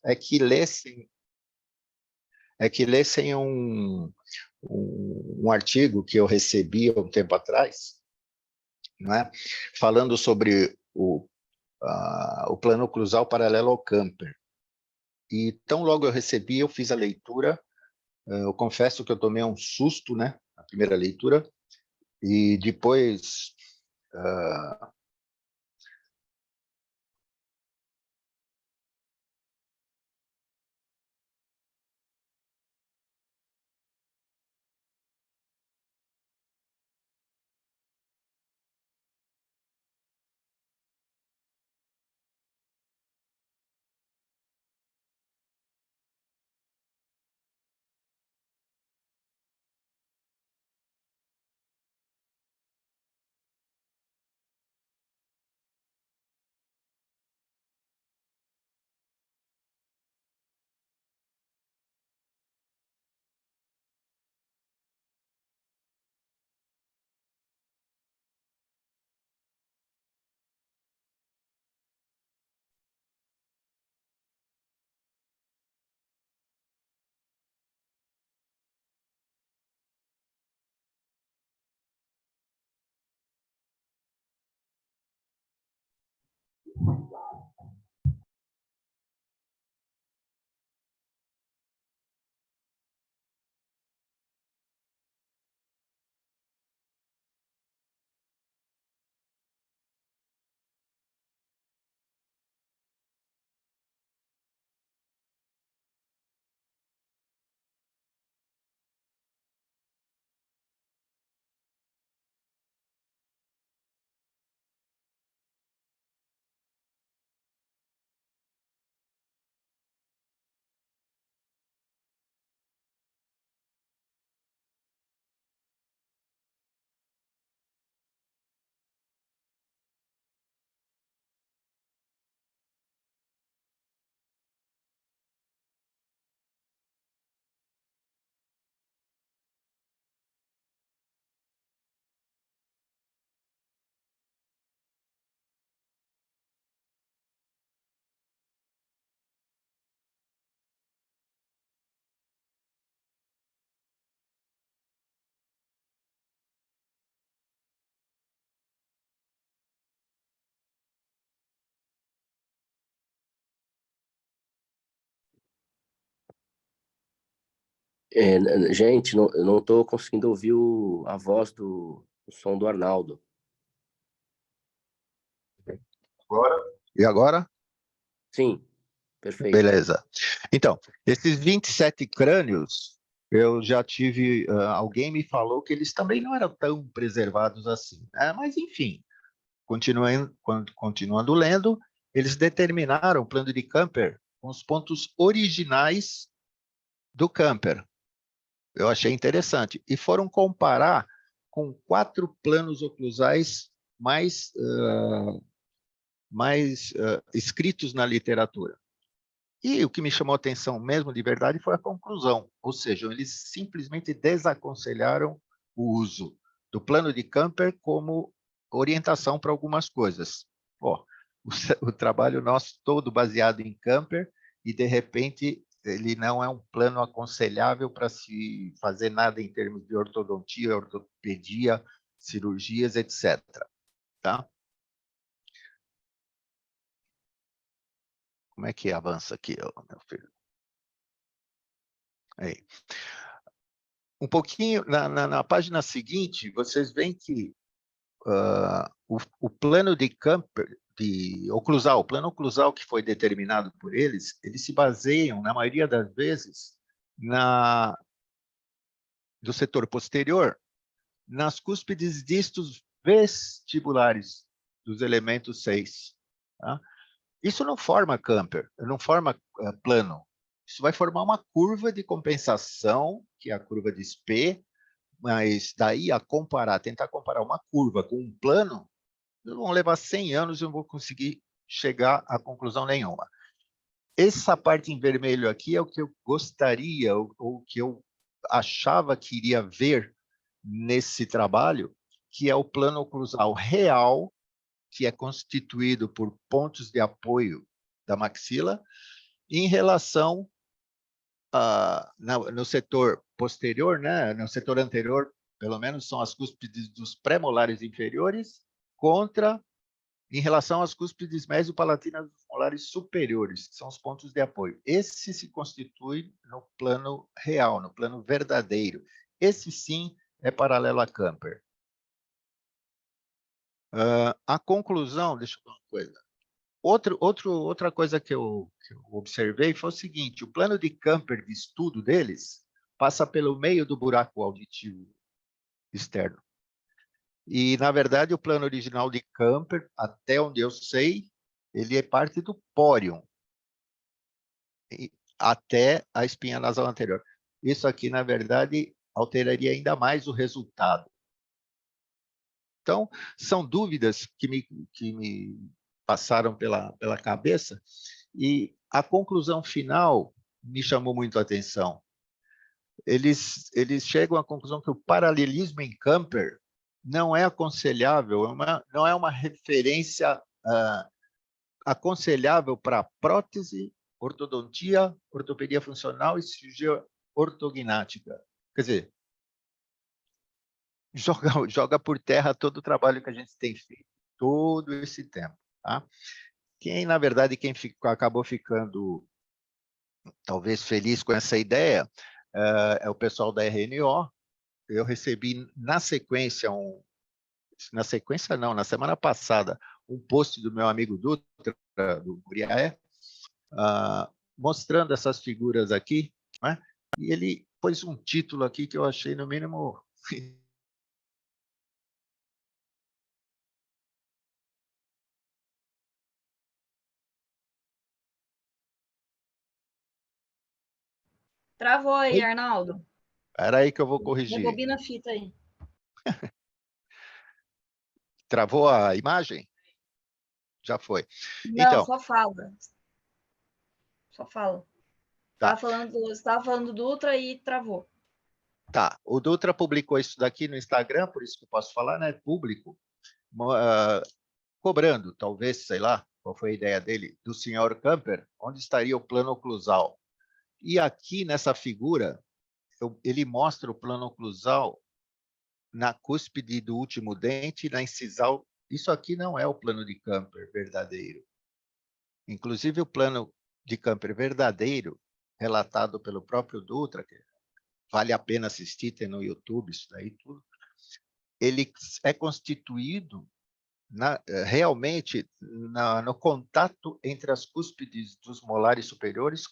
é que lessem um artigo que eu recebi há um tempo atrás, né, falando sobre o plano oclusal paralelo ao Camper. E tão logo eu recebi, eu fiz a leitura. Eu confesso que eu tomei um susto, né, na primeira leitura, e depois Gente, eu não estou conseguindo ouvir a voz o som do Arnaldo. E agora? Sim, perfeito. Beleza. Então, esses 27 crânios, eu já tive, alguém me falou que eles também não eram tão preservados assim, né? Mas, enfim, continuando lendo, eles determinaram o plano de Camper com os pontos originais do Camper. Eu achei interessante. E foram comparar com 4 planos oclusais mais escritos na literatura. E o que me chamou a atenção mesmo, de verdade, foi a conclusão. Ou seja, eles simplesmente desaconselharam o uso do plano de Camper como orientação para algumas coisas. Pô, o trabalho nosso todo baseado em Camper e, de repente, ele não é um plano aconselhável para se fazer nada em termos de ortodontia, ortopedia, cirurgias, etc. Tá? Como é que avança aqui, meu filho? Aí. Um pouquinho, na página seguinte, vocês veem que o plano de Camper, de oclusal, o plano oclusal que foi determinado por eles se baseiam, na maioria das vezes, do setor posterior, nas cúspides distos vestibulares dos elementos 6. Tá? Isso não forma Camper, não forma plano. Isso vai formar uma curva de compensação, que é a curva de Spee, mas daí a tentar comparar uma curva com um plano, vão levar 100 anos e eu não vou conseguir chegar a conclusão nenhuma. Essa parte em vermelho aqui é o que eu gostaria, ou que eu achava que iria ver nesse trabalho, que é o plano oclusal real, que é constituído por pontos de apoio da maxila em relação no setor posterior, né? No setor anterior, pelo menos, são as cúspides dos pré-molares inferiores em relação às cúspides mesopalatinas dos molares superiores, que são os pontos de apoio. Esse se constitui no plano real, no plano verdadeiro. Esse, sim, é paralelo a Camper. A conclusão, deixa eu falar uma coisa. Outra coisa que eu observei foi o seguinte: o plano de Camper de estudo deles passa pelo meio do buraco auditivo externo. E, na verdade, o plano original de Camper, até onde eu sei, ele é parte do pórion, até a espinha nasal anterior. Isso aqui, na verdade, alteraria ainda mais o resultado. Então, são dúvidas que me passaram pela cabeça, e a conclusão final me chamou muito a atenção. Eles chegam à conclusão que o paralelismo em Camper não é aconselhável, não é uma referência aconselhável para prótese, ortodontia, ortopedia funcional e cirurgia ortognática. Quer dizer, joga por terra todo o trabalho que a gente tem feito, todo esse tempo. Tá? Na verdade, quem acabou ficando talvez feliz com essa ideia é o pessoal da RNO. Eu recebi na sequência na semana passada, um post do meu amigo Dutra, do Muriaé, mostrando essas figuras aqui, né? E ele pôs um título aqui que eu achei, no mínimo... Travou aí, Oi? Arnaldo. Era aí que eu vou corrigir. Rebobina a fita aí. Travou a imagem? Já foi. Não, Então, só fala. Só fala. tá. Você estava falando do Ultra e travou. Tá. O Dutra publicou isso daqui no Instagram, por isso que eu posso falar, né? Público, cobrando, talvez, sei lá, qual foi a ideia dele, do senhor Camper, onde estaria o plano oclusal. E aqui nessa figura, ele mostra o plano oclusal na cúspide do último dente, na incisal. Isso aqui não é o plano de Camper verdadeiro. Inclusive, o plano de Camper verdadeiro, relatado pelo próprio Dutra, que vale a pena assistir, tem no YouTube isso daí tudo, ele é constituído realmente no contato entre as cúspides dos molares superiores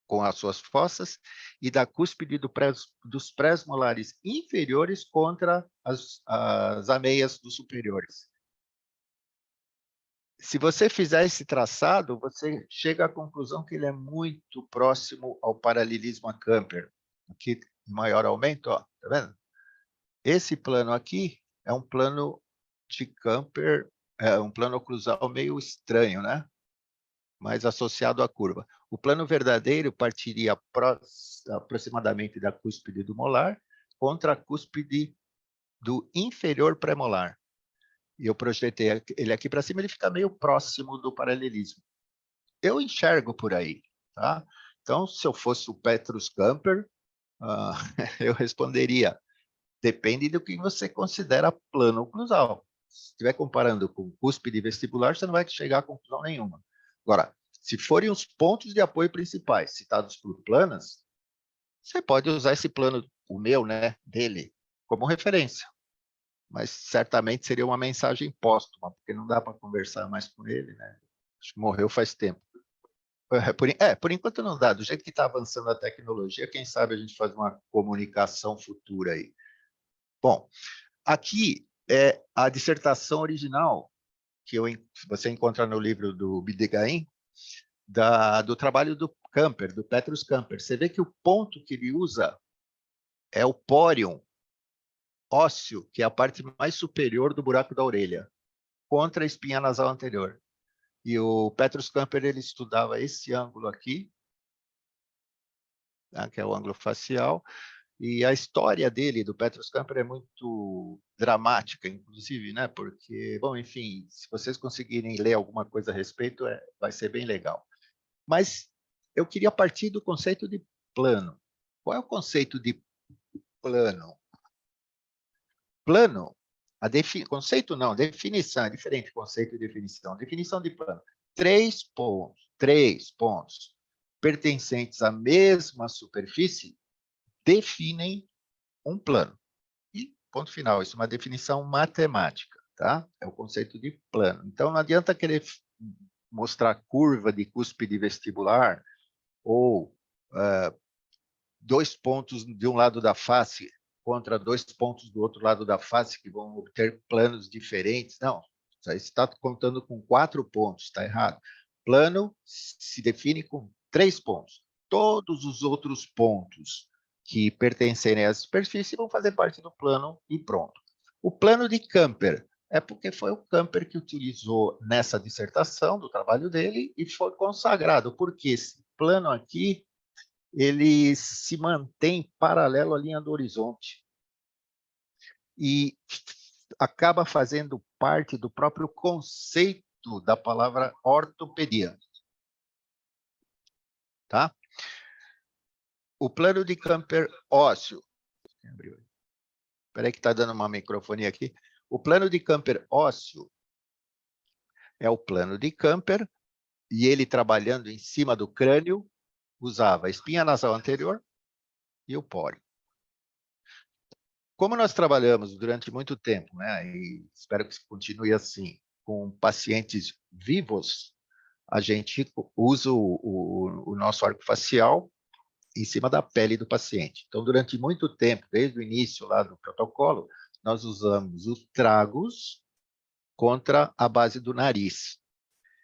com as suas fossas e da cúspide dos pré-molares inferiores contra as ameias dos superiores. Se você fizer esse traçado, você chega à conclusão que ele é muito próximo ao paralelismo a Camper. Aqui, em maior aumento, ó, tá vendo? Esse plano aqui é um plano de Camper, é um plano oclusal meio estranho, né? Mas associado à curva. O plano verdadeiro partiria aproximadamente da cúspide do molar contra a cúspide do inferior pré-molar. E eu projetei ele aqui para cima, ele fica meio próximo do paralelismo. Eu enxergo por aí, tá? Então, se eu fosse o Petrus Camper, eu responderia: depende do que você considera plano oclusal. Se estiver comparando com cúspide vestibular, você não vai chegar a conclusão nenhuma. Agora, se forem os pontos de apoio principais citados por planas, você pode usar esse plano, o meu, né, dele, como referência. Mas certamente seria uma mensagem póstuma, porque não dá para conversar mais com ele, né? Acho que morreu faz tempo. Por enquanto não dá. Do jeito que está avançando a tecnologia, quem sabe a gente faz uma comunicação futura aí. Bom, aqui é a dissertação original que você encontra no livro do Bidegain, do trabalho do Camper, do Petrus Camper. Você vê que o ponto que ele usa é o pórion ósseo, que é a parte mais superior do buraco da orelha, contra a espinha nasal anterior. E o Petrus Camper, ele estudava esse ângulo aqui, tá, que é o ângulo facial, e a história dele, do Petrus Camper, é muito dramática, inclusive, né? Porque, bom, enfim, se vocês conseguirem ler alguma coisa a respeito, vai ser bem legal. Mas eu queria partir do conceito de plano. Qual é o conceito de plano? Plano, conceito não, definição, é diferente conceito e definição. Definição de plano. Três pontos pertencentes à mesma superfície definem um plano. E ponto final, isso é uma definição matemática, tá? É o conceito de plano. Então, não adianta querer mostrar curva de cúspide vestibular ou dois pontos de um lado da face contra dois pontos do outro lado da face que vão obter planos diferentes. Não, isso aí está contando com 4 pontos, está errado. Plano se define com 3 pontos. Todos os outros pontos que pertencerem à superfície vão fazer parte do plano e pronto. O plano de Camper é porque foi o Camper que utilizou nessa dissertação do trabalho dele e foi consagrado, porque esse plano aqui ele se mantém paralelo à linha do horizonte e acaba fazendo parte do próprio conceito da palavra ortopedia. Tá? O plano de Camper ósseo. Espera aí que está dando uma microfonia aqui. O plano de Camper ósseo é o plano de Camper e ele trabalhando em cima do crânio usava a espinha nasal anterior e o pório. Como nós trabalhamos durante muito tempo, né, e espero que continue assim, com pacientes vivos, a gente usa o nosso arco facial em cima da pele do paciente. Então, durante muito tempo, desde o início lá do protocolo, nós usamos o tragus contra a base do nariz.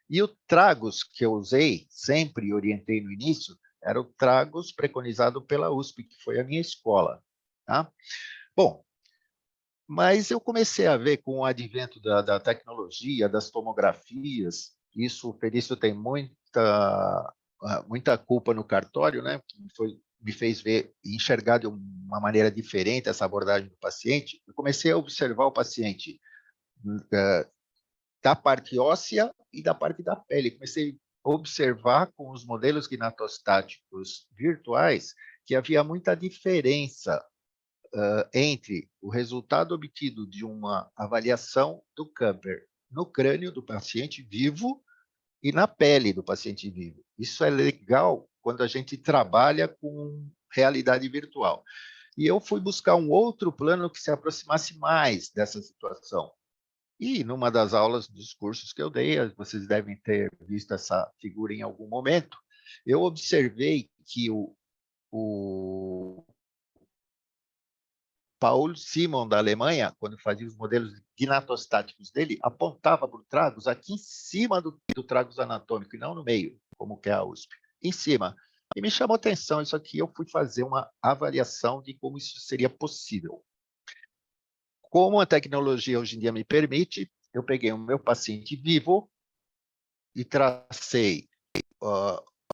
E o tragus que eu usei, sempre orientei no início, era o tragus preconizado pela USP, que foi a minha escola. Tá? Bom, mas eu comecei a ver com o advento da tecnologia, das tomografias, isso o Felício tem muita culpa no cartório, né? Me fez ver e enxergar de uma maneira diferente essa abordagem do paciente. Eu comecei a observar o paciente da parte óssea e da parte da pele. Comecei a observar com os modelos gnatostáticos virtuais que havia muita diferença entre o resultado obtido de uma avaliação do Camper no crânio do paciente vivo e na pele do paciente vivo. Isso é legal quando a gente trabalha com realidade virtual. E eu fui buscar um outro plano que se aproximasse mais dessa situação. E numa das aulas dos cursos que eu dei, vocês devem ter visto essa figura em algum momento, eu observei que o Paul Simon, da Alemanha, quando fazia os modelos gnatostáticos dele, apontava para o tragus aqui em cima do tragus anatômico, e não no meio, como que é a USP, em cima. E me chamou atenção isso aqui, eu fui fazer uma avaliação de como isso seria possível. Como a tecnologia hoje em dia me permite, eu peguei o meu paciente vivo e tracei,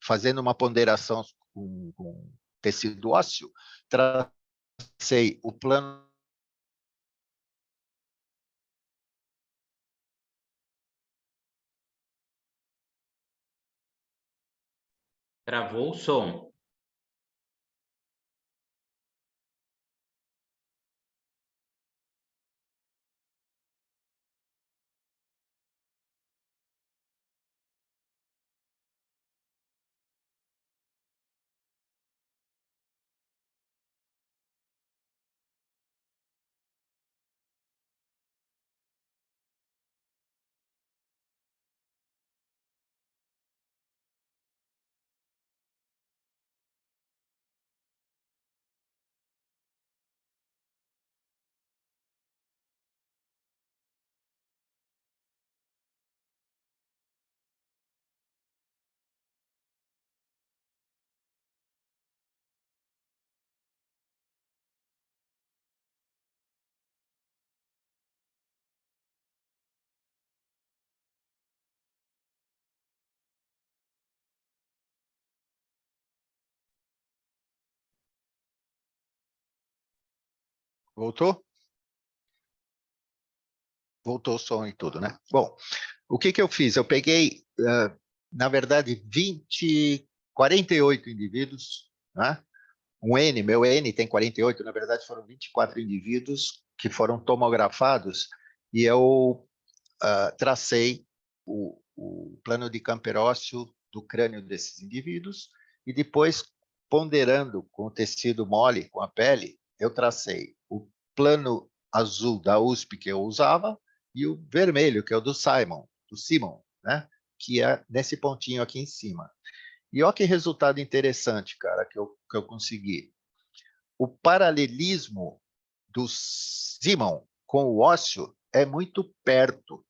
fazendo uma ponderação com tecido ósseo, tracei o plano. Travou o som. Voltou? Voltou o som e tudo, né? Bom, o que eu fiz? Eu peguei, na verdade, 20 48 indivíduos, né? Um N, meu N tem 48, na verdade foram 24 indivíduos que foram tomografados e eu tracei o plano de camper ósseo do crânio desses indivíduos e depois, ponderando com o tecido mole, com a pele, eu tracei o plano azul da USP que eu usava e o vermelho, que é o do Simon, né? Que é nesse pontinho aqui em cima. E olha que resultado interessante, cara, que eu consegui. O paralelismo do Simon com o ósseo é muito perto.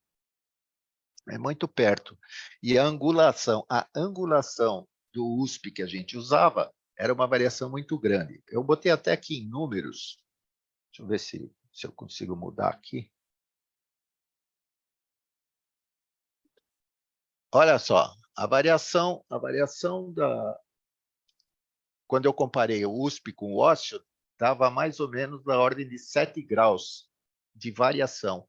É muito perto. E a angulação do USP que a gente usava era uma variação muito grande. Eu botei até aqui em números. Deixa eu ver se eu consigo mudar aqui. Olha só, a variação quando eu comparei o USP com o ósseo, dava mais ou menos da ordem de 7 graus de variação.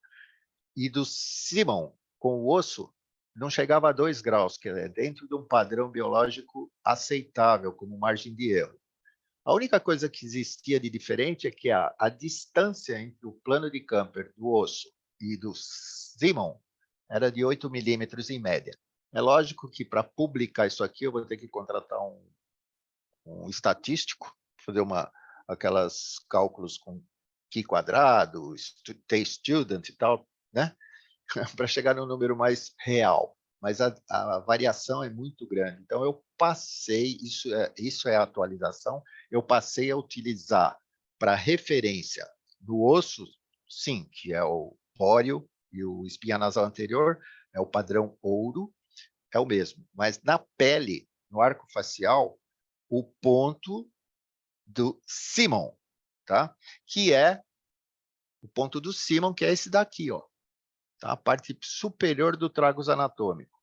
E do Simon com o osso, não chegava a 2 graus, que é dentro de um padrão biológico aceitável, como margem de erro. A única coisa que existia de diferente é que a distância entre o plano de Camper do osso e do Simon era de 8 milímetros em média. É lógico que para publicar isso aqui eu vou ter que contratar um estatístico, fazer aquelas cálculos com Q quadrado, T-student e tal, né? Para chegar no número mais real. Mas a variação é muito grande. Então, eu passei, isso é a atualização, eu passei a utilizar para referência no osso, sim, que é o póreo e o espinha nasal anterior, é o padrão ouro, é o mesmo. Mas na pele, no arco facial, o ponto do Simon, tá? Que é o ponto do Simon, que é esse daqui, ó. Tá? A parte superior do tragus anatômico.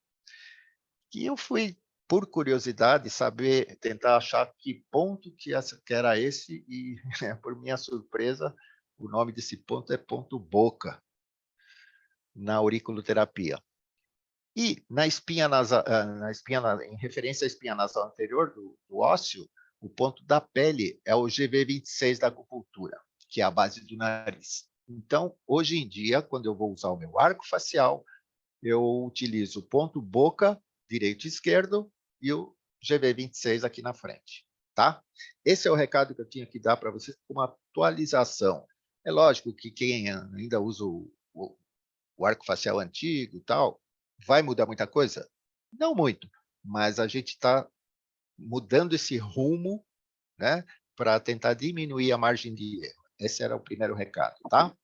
E eu fui, por curiosidade, saber, tentar achar que ponto que era esse, e, por minha surpresa, o nome desse ponto é ponto boca, na auriculoterapia. E na espinha nasal, em referência à espinha nasal anterior do ósseo, o ponto da pele é o GV26 da acupuntura, que é a base do nariz. Então, hoje em dia, quando eu vou usar o meu arco facial, eu utilizo o ponto boca, direito e esquerdo, e o GV26 aqui na frente. Tá? Esse é o recado que eu tinha que dar para vocês, uma atualização. É lógico que quem ainda usa o arco facial antigo e tal, vai mudar muita coisa? Não muito, mas a gente está mudando esse rumo, né, para tentar diminuir a margem de erro. Esse era o primeiro recado, tá?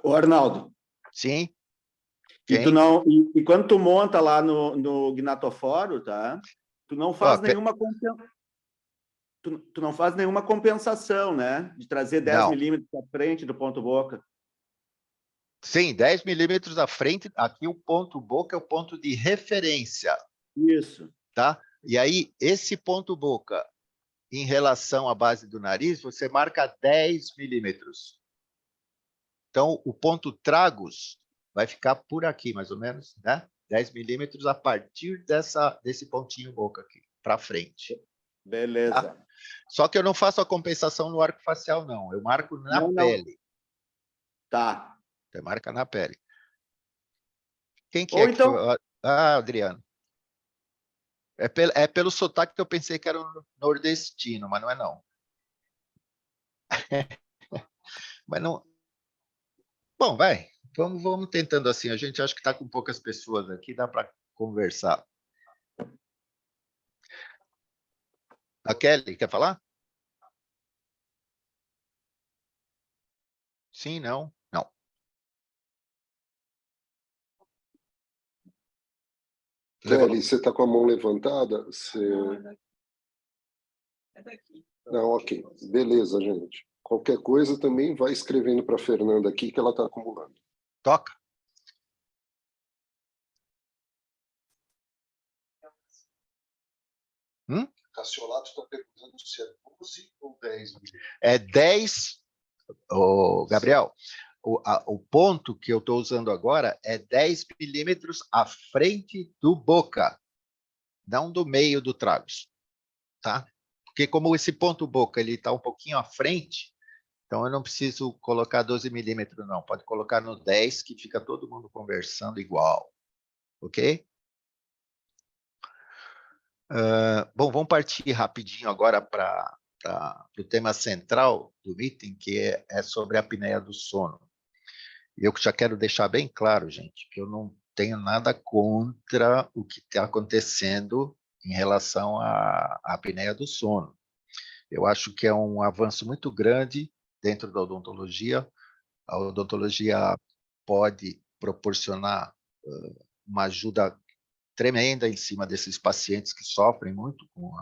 Ô, Arnaldo, Sim. e tu não, e quando tu monta lá no gnatoforo, tá? Tu não faz tu não faz nenhuma compensação, né? De trazer 10 milímetros à frente do ponto boca. Sim, 10 milímetros à frente. Aqui o ponto boca é o ponto de referência. Isso. Tá? E aí, esse ponto boca, em relação à base do nariz, você marca 10 milímetros. Então, o ponto tragus vai ficar por aqui, mais ou menos, né? 10 milímetros a partir desse pontinho boca aqui, para frente. Beleza. Tá? Só que eu não faço a compensação no arco facial, não. Eu marco na pele. Tá. Você marca na pele. Quem que Ou é que então... foi? Ah, Adriano. É pelo sotaque que eu pensei que era um nordestino, mas não é não. Mas não... Bom, vai. Vamos tentando assim. A gente acha que está com poucas pessoas aqui, dá para conversar. A Kelly, quer falar? Sim, não? Não. Kelly, você está com a mão levantada? Você... Não, ok. Beleza, gente. Qualquer coisa também vai escrevendo para a Fernanda aqui que ela está acumulando. Toca. Cassiolato está perguntando se é 12 ou 10 milímetros. É 10, Gabriel. O ponto que eu estou usando agora é 10 milímetros à frente do boca, não do meio do tragus. tá? Porque como esse ponto boca ele está um pouquinho à frente, então eu não preciso colocar 12 milímetros, não. Pode colocar no 10, que fica todo mundo conversando igual, ok? Bom, vamos partir rapidinho agora para o tema central do meeting, que é sobre a apneia do sono. Eu já quero deixar bem claro, gente, que eu não tenho nada contra o que está acontecendo em relação à apneia do sono. Eu acho que é um avanço muito grande dentro da odontologia. A odontologia pode proporcionar uma ajuda tremenda em cima desses pacientes que sofrem muito com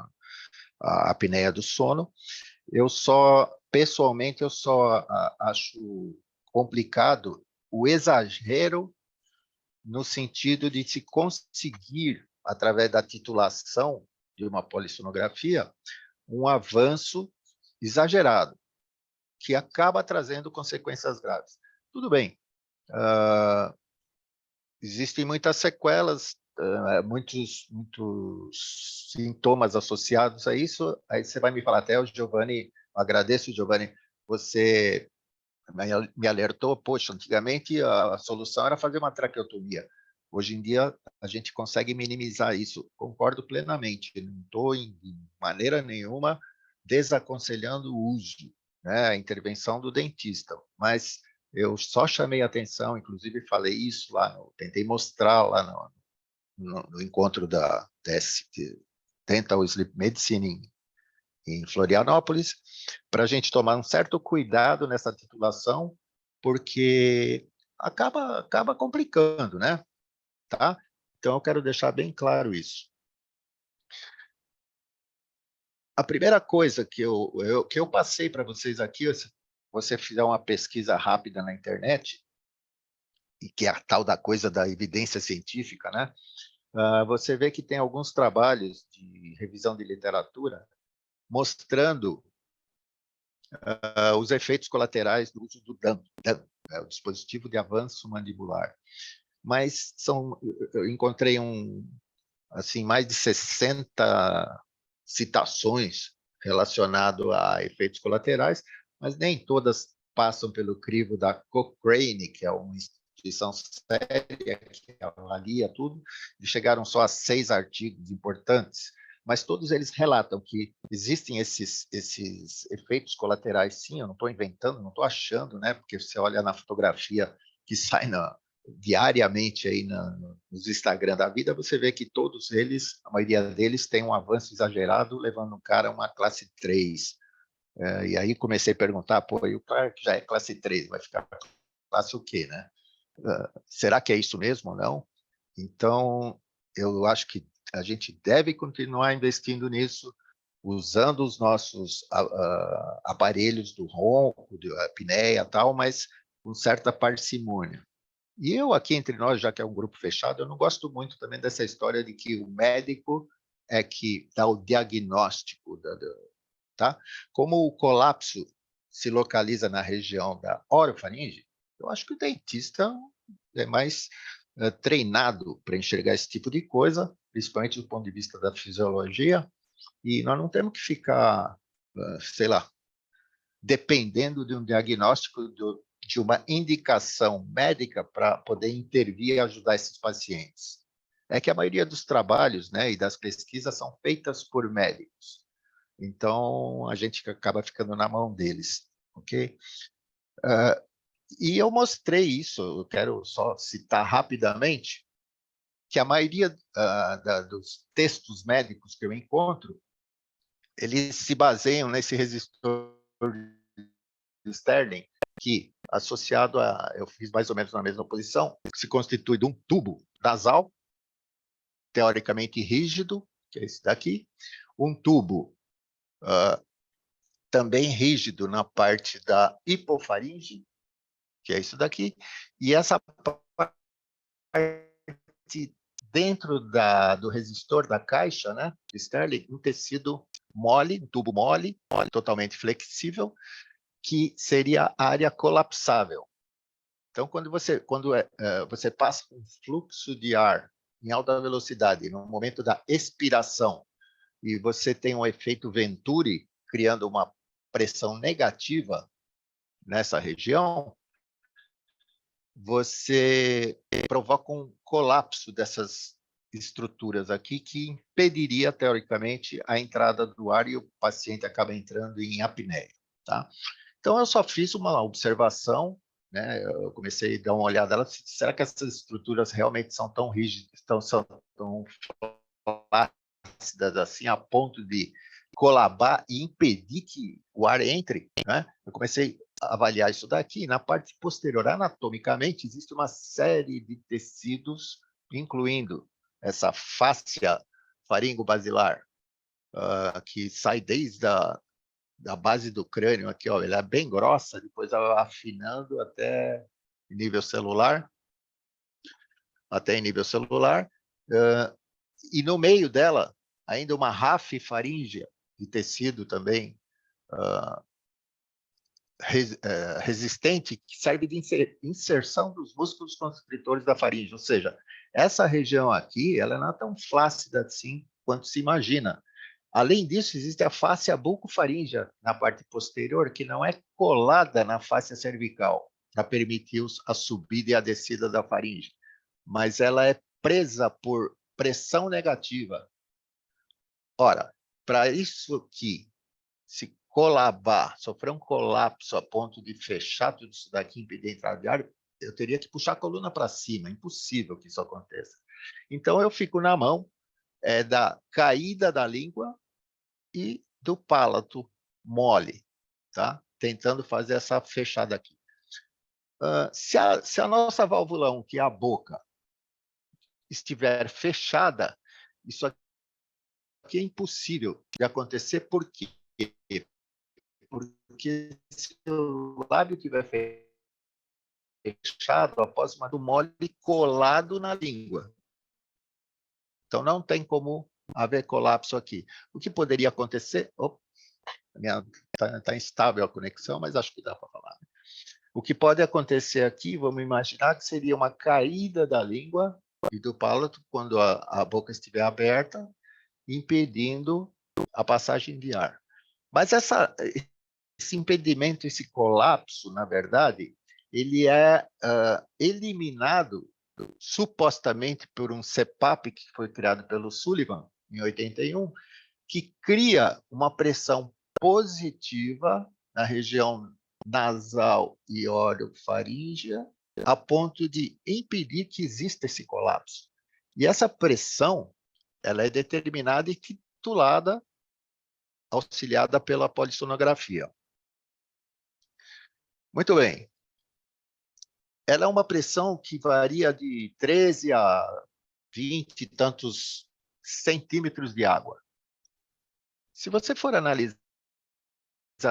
a apneia do sono. Pessoalmente, eu só acho complicado o exagero no sentido de se conseguir, através da titulação de uma polissonografia, um avanço exagerado, que acaba trazendo consequências graves. Tudo bem, existem muitas sequelas, muitos sintomas associados a isso. Aí você vai me falar, até o Giovanni, agradeço, Giovanni, você me alertou, poxa, antigamente a solução era fazer uma traqueotomia. Hoje em dia a gente consegue minimizar isso. Concordo plenamente, não estou de maneira nenhuma desaconselhando o uso, né, a intervenção do dentista, mas eu só chamei a atenção, inclusive falei isso lá, tentei mostrar lá no encontro da Dental Sleep Medicine em Florianópolis, para a gente tomar um certo cuidado nessa titulação, porque acaba complicando, né? Tá? Então, eu quero deixar bem claro isso. A primeira coisa que eu passei para vocês aqui, se você fizer uma pesquisa rápida na internet, e que é a tal da coisa da evidência científica, né? Você vê que tem alguns trabalhos de revisão de literatura mostrando os efeitos colaterais do uso do DAM, o dispositivo de avanço mandibular. Mas eu encontrei mais de 60 citações relacionadas a efeitos colaterais, mas nem todas passam pelo crivo da Cochrane, que é uma instituição séria que avalia tudo, e chegaram só a 6 artigos importantes, mas todos eles relatam que existem esses efeitos colaterais, sim, eu não estou inventando, não estou achando, né? Porque você olha na fotografia que sai diariamente aí nos Instagram da vida, você vê que todos eles, a maioria deles, tem um avanço exagerado, levando o cara a uma classe 3. E aí comecei a perguntar, e o cara que já é classe 3, vai ficar classe o quê, né? Será que é isso mesmo ou não? Então, eu acho que a gente deve continuar investindo nisso, usando os nossos aparelhos do ronco, da apneia e tal, mas com certa parcimônia. E eu aqui entre nós, já que é um grupo fechado, eu não gosto muito também dessa história de que o médico é que dá o diagnóstico, tá? Como o colapso se localiza na região da orofaringe, eu acho que o dentista é mais treinado para enxergar esse tipo de coisa, principalmente do ponto de vista da fisiologia, e nós não temos que ficar, sei lá, dependendo de um diagnóstico de uma indicação médica para poder intervir e ajudar esses pacientes. É que a maioria dos trabalhos, né, e das pesquisas são feitas por médicos. Então, a gente acaba ficando na mão deles, ok? E eu mostrei isso, eu quero só citar rapidamente, que a maioria dos textos médicos que eu encontro, eles se baseiam nesse resistor de Sterling, que, associado eu fiz mais ou menos na mesma posição, se constitui de um tubo nasal, teoricamente rígido, que é esse daqui, um tubo também rígido na parte da hipofaringe, que é isso daqui, e essa parte dentro do resistor da caixa, né, de Sterling, um tecido mole, um tubo mole, totalmente flexível, que seria a área colapsável. Então, quando você passa um fluxo de ar em alta velocidade, no momento da expiração, e você tem um efeito Venturi, criando uma pressão negativa nessa região, você provoca um colapso dessas estruturas aqui que impediria, teoricamente, a entrada do ar e o paciente acaba entrando em apneia, tá? Então, eu só fiz uma observação, né? Eu comecei a dar uma olhada, será que essas estruturas realmente são tão rígidas, são tão flácidas assim, a ponto de colabar e impedir que o ar entre, né? Eu comecei a avaliar isso daqui. Na parte posterior, anatomicamente, existe uma série de tecidos, incluindo essa fáscia faringo-basilar, que sai desde da base do crânio aqui, ó, ela é bem grossa, depois ela vai afinando até nível celular, e no meio dela, ainda uma ráfia faríngea de tecido também resistente, que serve de inserção dos músculos constritores da faringe, ou seja, essa região aqui, ela não é tão flácida assim quanto se imagina. Além disso, existe a fáscia bucofaríngea na parte posterior, que não é colada na fáscia cervical, para permitir a subida e a descida da faringe, mas ela é presa por pressão negativa. Ora, para isso aqui se colabar, sofrer um colapso a ponto de fechar tudo isso daqui, impedir a entrada de ar, eu teria que puxar a coluna para cima, impossível que isso aconteça. Então, eu fico na mão da caída da língua e do palato mole, tá? Tentando fazer essa fechada aqui. Se a nossa válvula 1, que é a boca, estiver fechada, isso aqui é impossível de acontecer. Por quê? Porque se o lábio estiver fechado, após uma do mole colado na língua. Então, não tem como haver colapso aqui. O que poderia acontecer? Está instável a conexão, mas acho que dá para falar. O que pode acontecer aqui, vamos imaginar que seria uma caída da língua e do palato quando a boca estiver aberta, impedindo a passagem de ar. Mas esse impedimento, esse colapso, na verdade, ele é eliminado supostamente por um CPAP que foi criado pelo Sullivan em 81, que cria uma pressão positiva na região nasal e orofaríngea, a ponto de impedir que exista esse colapso. E essa pressão, ela é determinada e titulada, auxiliada pela polissonografia. Muito bem. Ela é uma pressão que varia de 13 a 20 e tantos centímetros de água. Se você for analisar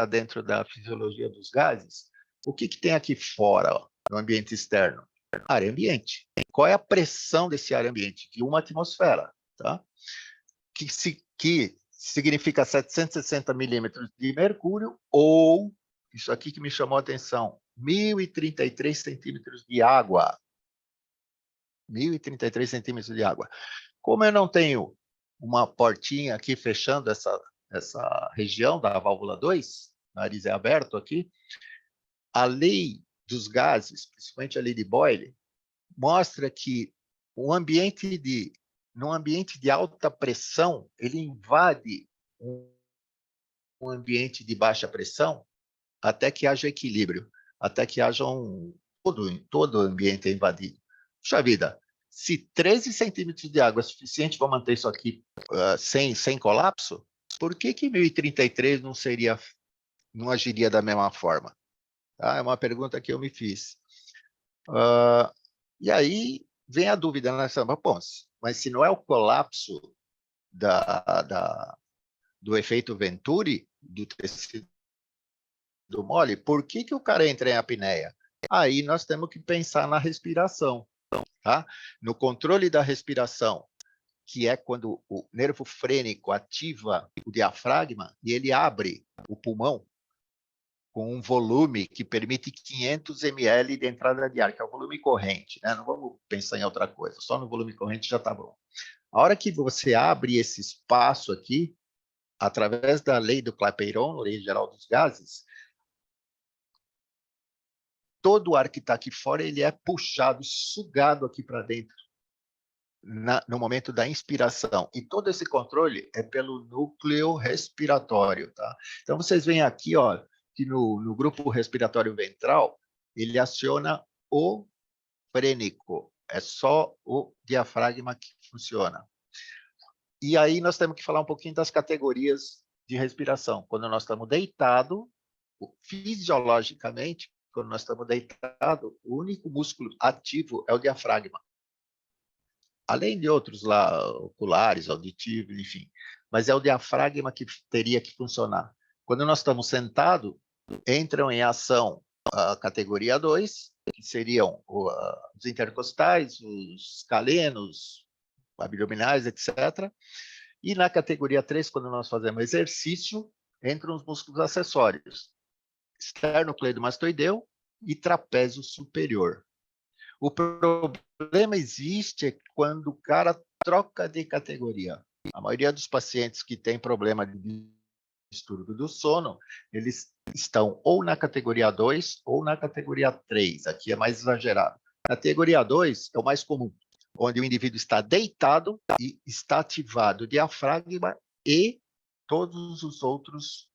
dentro da fisiologia dos gases, o que tem aqui fora, ó, no ambiente externo? Ar ambiente. Qual é a pressão desse ar ambiente? De uma atmosfera, tá? Que significa 760 milímetros de mercúrio, ou, isso aqui que me chamou a atenção, 1.033 centímetros de água. 1.033 centímetros de água. Como eu não tenho uma portinha aqui fechando essa região da válvula 2, nariz é aberto aqui, a lei dos gases, principalmente a lei de Boyle, mostra que num ambiente de alta pressão, ele invade um ambiente de baixa pressão até que haja equilíbrio, até que haja todo o ambiente é invadido. Puxa vida, se 13 centímetros de água é suficiente para manter isso aqui sem colapso, por que 1033 não agiria da mesma forma? Tá? É uma pergunta que eu me fiz. E aí vem a dúvida, né? Bom, mas se não é o colapso do efeito Venturi, do tecido mole, por que o cara entra em apneia? Aí nós temos que pensar na respiração, tá? No controle da respiração, que é quando o nervo frênico ativa o diafragma e ele abre o pulmão com um volume que permite 500 ml de entrada de ar, que é o volume corrente, né? Não vamos pensar em outra coisa, só no volume corrente já está bom. A hora que você abre esse espaço aqui, através da lei do Clapeyron, lei geral dos gases, todo o ar que está aqui fora ele é puxado, sugado aqui para dentro, no momento da inspiração. E todo esse controle é pelo núcleo respiratório. Tá? Então, vocês veem aqui ó, que no grupo respiratório ventral, ele aciona o frênico. É só o diafragma que funciona. E aí nós temos que falar um pouquinho das categorias de respiração. Quando nós estamos deitados, fisiologicamente, quando nós estamos deitados, o único músculo ativo é o diafragma. Além de outros lá, oculares, auditivos, enfim. Mas é o diafragma que teria que funcionar. Quando nós estamos sentados, entram em ação a categoria 2, que seriam os intercostais, os calenos, abdominais, etc. E na categoria 3, quando nós fazemos exercício, entram os músculos acessórios, esternocleidomastoideu e trapézio superior. O problema existe quando o cara troca de categoria. A maioria dos pacientes que tem problema de distúrbio do sono, eles estão ou na categoria 2 ou na categoria 3. Aqui é mais exagerado. Categoria 2 é o mais comum, onde o indivíduo está deitado e está ativado o diafragma e todos os outros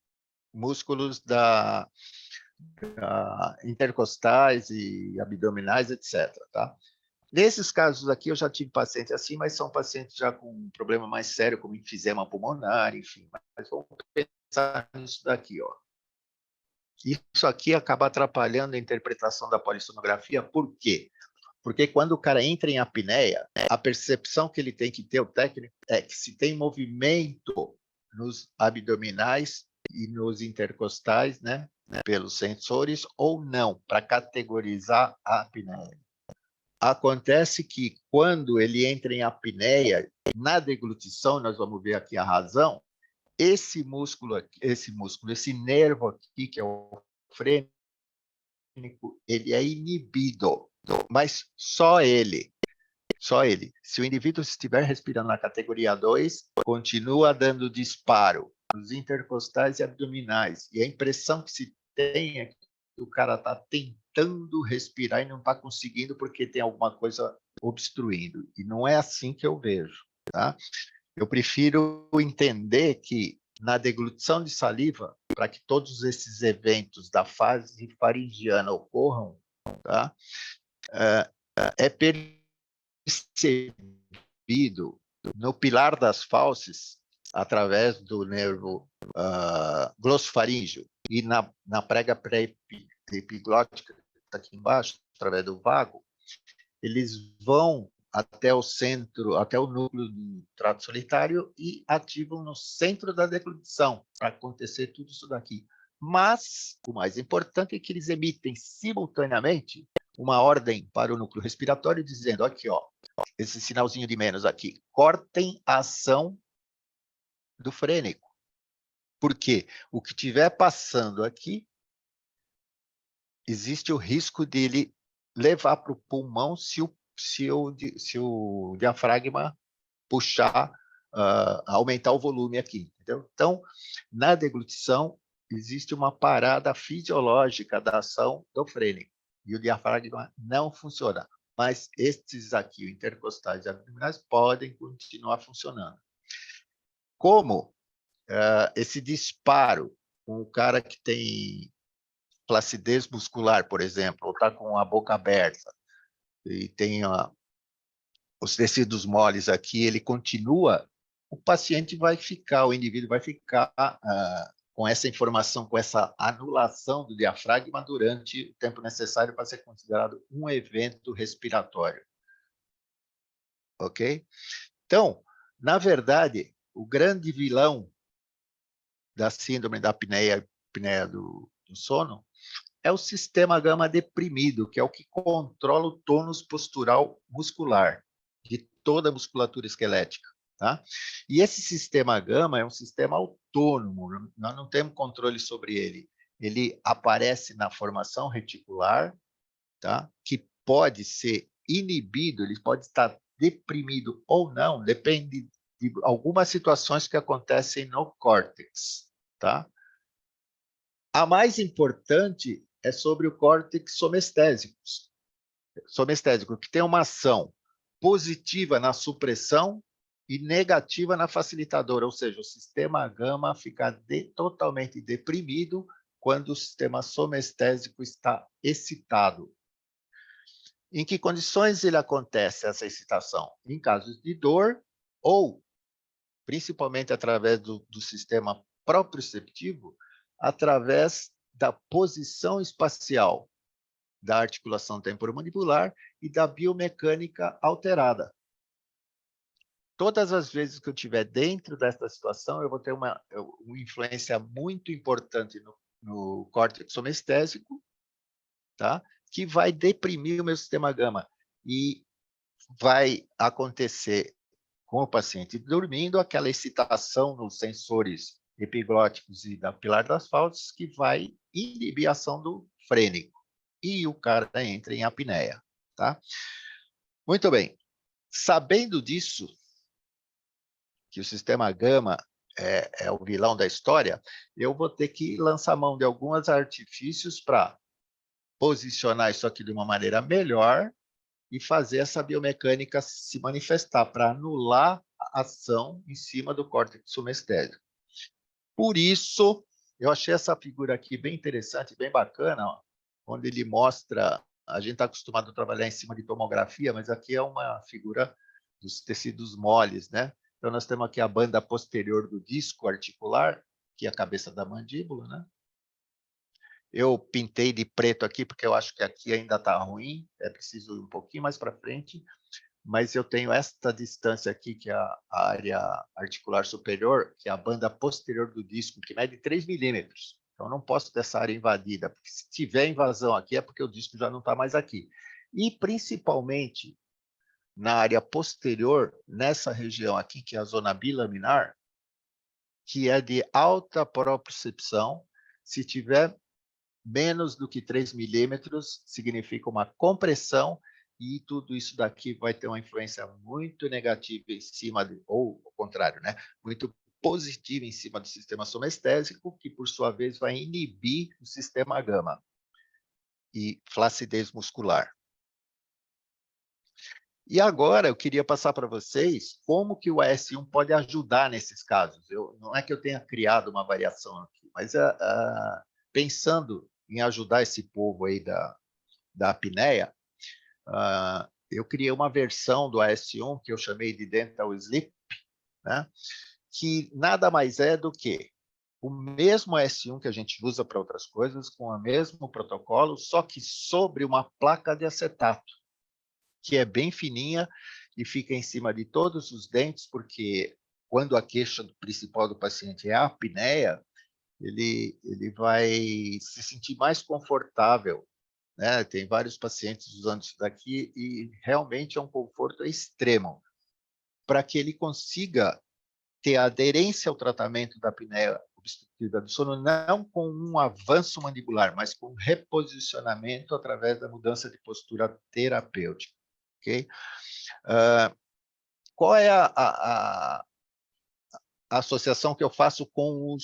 músculos intercostais e abdominais, etc. Tá? Nesses casos aqui, eu já tive pacientes assim, mas são pacientes já com um problema mais sério, como enfisema pulmonar, enfim. Mas vamos pensar nisso daqui. Ó. Isso aqui acaba atrapalhando a interpretação da polissonografia. Por quê? Porque quando o cara entra em apneia, a percepção que ele tem que ter, o técnico, é que se tem movimento nos abdominais e nos intercostais, né, pelos sensores, ou não, para categorizar a apneia. Acontece que quando ele entra em apneia, na deglutição, nós vamos ver aqui a razão, esse nervo aqui, que é o frênico, ele é inibido. Mas só ele. Se o indivíduo estiver respirando na categoria 2, continua dando disparo nos intercostais e abdominais. E a impressão que se tem é que o cara está tentando respirar e não está conseguindo porque tem alguma coisa obstruindo. E não é assim que eu vejo. Tá? Eu prefiro entender que na deglutição de saliva, para que todos esses eventos da fase faringiana ocorram, tá? É percebido no pilar das fauces, através do nervo glossofaríngeo, e na prega pré-epiglótica, que está aqui embaixo, através do vago, eles vão até o centro, até o núcleo do trato solitário e ativam no centro da deglutição, para acontecer tudo isso daqui. Mas, o mais importante é que eles emitem simultaneamente uma ordem para o núcleo respiratório, dizendo, aqui, ó, esse sinalzinho de menos aqui, cortem a ação do frênico. Por quê? O que estiver passando aqui, existe o risco dele levar para o pulmão se o diafragma puxar, aumentar o volume aqui. Entendeu? Então, na deglutição, existe uma parada fisiológica da ação do frênico. E o diafragma não funciona. Mas estes aqui, intercostais e abdominais, podem continuar funcionando. Como esse disparo, um cara que tem flacidez muscular, por exemplo, ou está com a boca aberta, e tem os tecidos moles aqui, ele continua, o paciente vai ficar, o indivíduo vai ficar com essa informação, com essa anulação do diafragma durante o tempo necessário para ser considerado um evento respiratório. Ok? Então, na verdade, o grande vilão da síndrome da apneia do sono é o sistema gama deprimido, que é o que controla o tônus postural muscular de toda a musculatura esquelética. Tá? E esse sistema gama é um sistema autônomo, nós não temos controle sobre ele. Ele aparece na formação reticular, tá? Que pode ser inibido, ele pode estar deprimido ou não, depende de algumas situações que acontecem no córtex, tá? A mais importante é sobre o córtex somestésico, que tem uma ação positiva na supressão e negativa na facilitadora, ou seja, o sistema gama fica totalmente deprimido quando o sistema somestésico está excitado. Em que condições ele acontece essa excitação? Em casos de dor ou, principalmente através do sistema proprioceptivo, através da posição espacial da articulação temporomandibular e da biomecânica alterada. Todas as vezes que eu estiver dentro dessa situação, eu vou ter uma influência muito importante no córtex somestésico, tá? Que vai deprimir o meu sistema gama. E vai acontecer com o paciente dormindo aquela excitação nos sensores epiglóticos e da pilar das fauces que vai inibir a ação do frênico. E o cara entra em apneia, tá? Muito bem. Sabendo disso, que o sistema gama é o vilão da história, eu vou ter que lançar mão de alguns artifícios para posicionar isso aqui de uma maneira melhor e fazer essa biomecânica se manifestar, para anular a ação em cima do córtex somestésico. Por isso, eu achei essa figura aqui bem interessante, bem bacana, ó, onde ele mostra, a gente está acostumado a trabalhar em cima de tomografia, mas aqui é uma figura dos tecidos moles, né? Então, nós temos aqui a banda posterior do disco articular, que é a cabeça da mandíbula, né? Eu pintei de preto aqui, porque eu acho que aqui ainda está ruim, é preciso ir um pouquinho mais para frente, mas eu tenho esta distância aqui, que é a área articular superior, que é a banda posterior do disco, que mede 3 milímetros. Então, não posso ter essa área invadida, porque se tiver invasão aqui, é porque o disco já não está mais aqui. E, principalmente, na área posterior, nessa região aqui, que é a zona bilaminar, que é de alta propriocepção. Se tiver menos do que 3 milímetros, significa uma compressão, e tudo isso daqui vai ter uma influência muito negativa em cima, ou ao contrário, né? Muito positiva em cima do sistema somestésico, que, por sua vez, vai inibir o sistema gama e flacidez muscular. E agora eu queria passar para vocês como que o AS1 pode ajudar nesses casos. Não é que eu tenha criado uma variação aqui, mas pensando em ajudar esse povo aí da apneia, eu criei uma versão do AS1 que eu chamei de Dental Sleep, né? Que nada mais é do que o mesmo AS1 que a gente usa para outras coisas, com o mesmo protocolo, só que sobre uma placa de acetato, que é bem fininha e fica em cima de todos os dentes, porque quando a queixa principal do paciente é a apneia, ele vai se sentir mais confortável, né? Tem vários pacientes usando isso daqui e realmente é um conforto extremo, para que ele consiga ter aderência ao tratamento da apneia obstrutiva do sono, não com um avanço mandibular, mas com reposicionamento através da mudança de postura terapêutica. Okay? Qual é a associação que eu faço com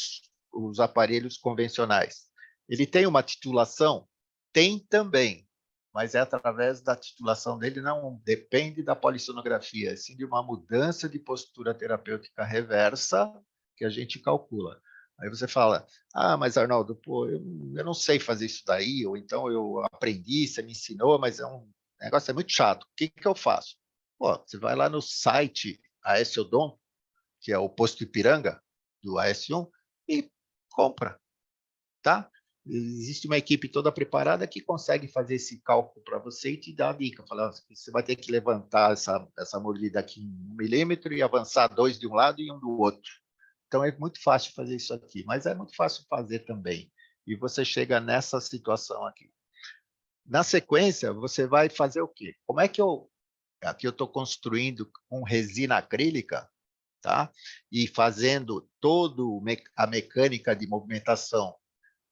os aparelhos convencionais? Ele tem uma titulação? Tem também, mas é através da titulação dele, não depende da polissonografia, sim de uma mudança de postura terapêutica reversa que a gente calcula. Aí você fala, mas Arnaldo, pô, eu não sei fazer isso daí, ou então eu aprendi, você me ensinou, mas o negócio é muito chato. O que eu faço? Pô, você vai lá no site AS Odonto, que é o posto Ipiranga do AS1, e compra, tá? Existe uma equipe toda preparada que consegue fazer esse cálculo para você e te dar a dica. Falar, você vai ter que levantar essa mordida aqui em 1 milímetro e avançar 2 de um lado e 1 do outro. Então, é muito fácil fazer isso aqui, mas é muito fácil fazer também. E você chega nessa situação aqui. Na sequência, você vai fazer o quê? Como é que aqui eu estou construindo com resina acrílica, tá? E fazendo toda a mecânica de movimentação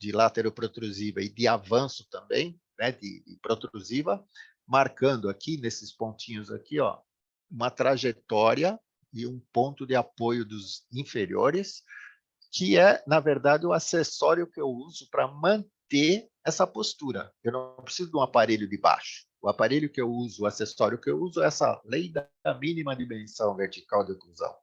de lateroprotrusiva e de avanço também, né, de protrusiva, marcando aqui, nesses pontinhos aqui, ó, uma trajetória e um ponto de apoio dos inferiores, que é, na verdade, o acessório que eu uso para manter essa postura. Eu não preciso de um aparelho de baixo. O aparelho que eu uso, o acessório que eu uso é essa lei da mínima dimensão vertical de oclusão.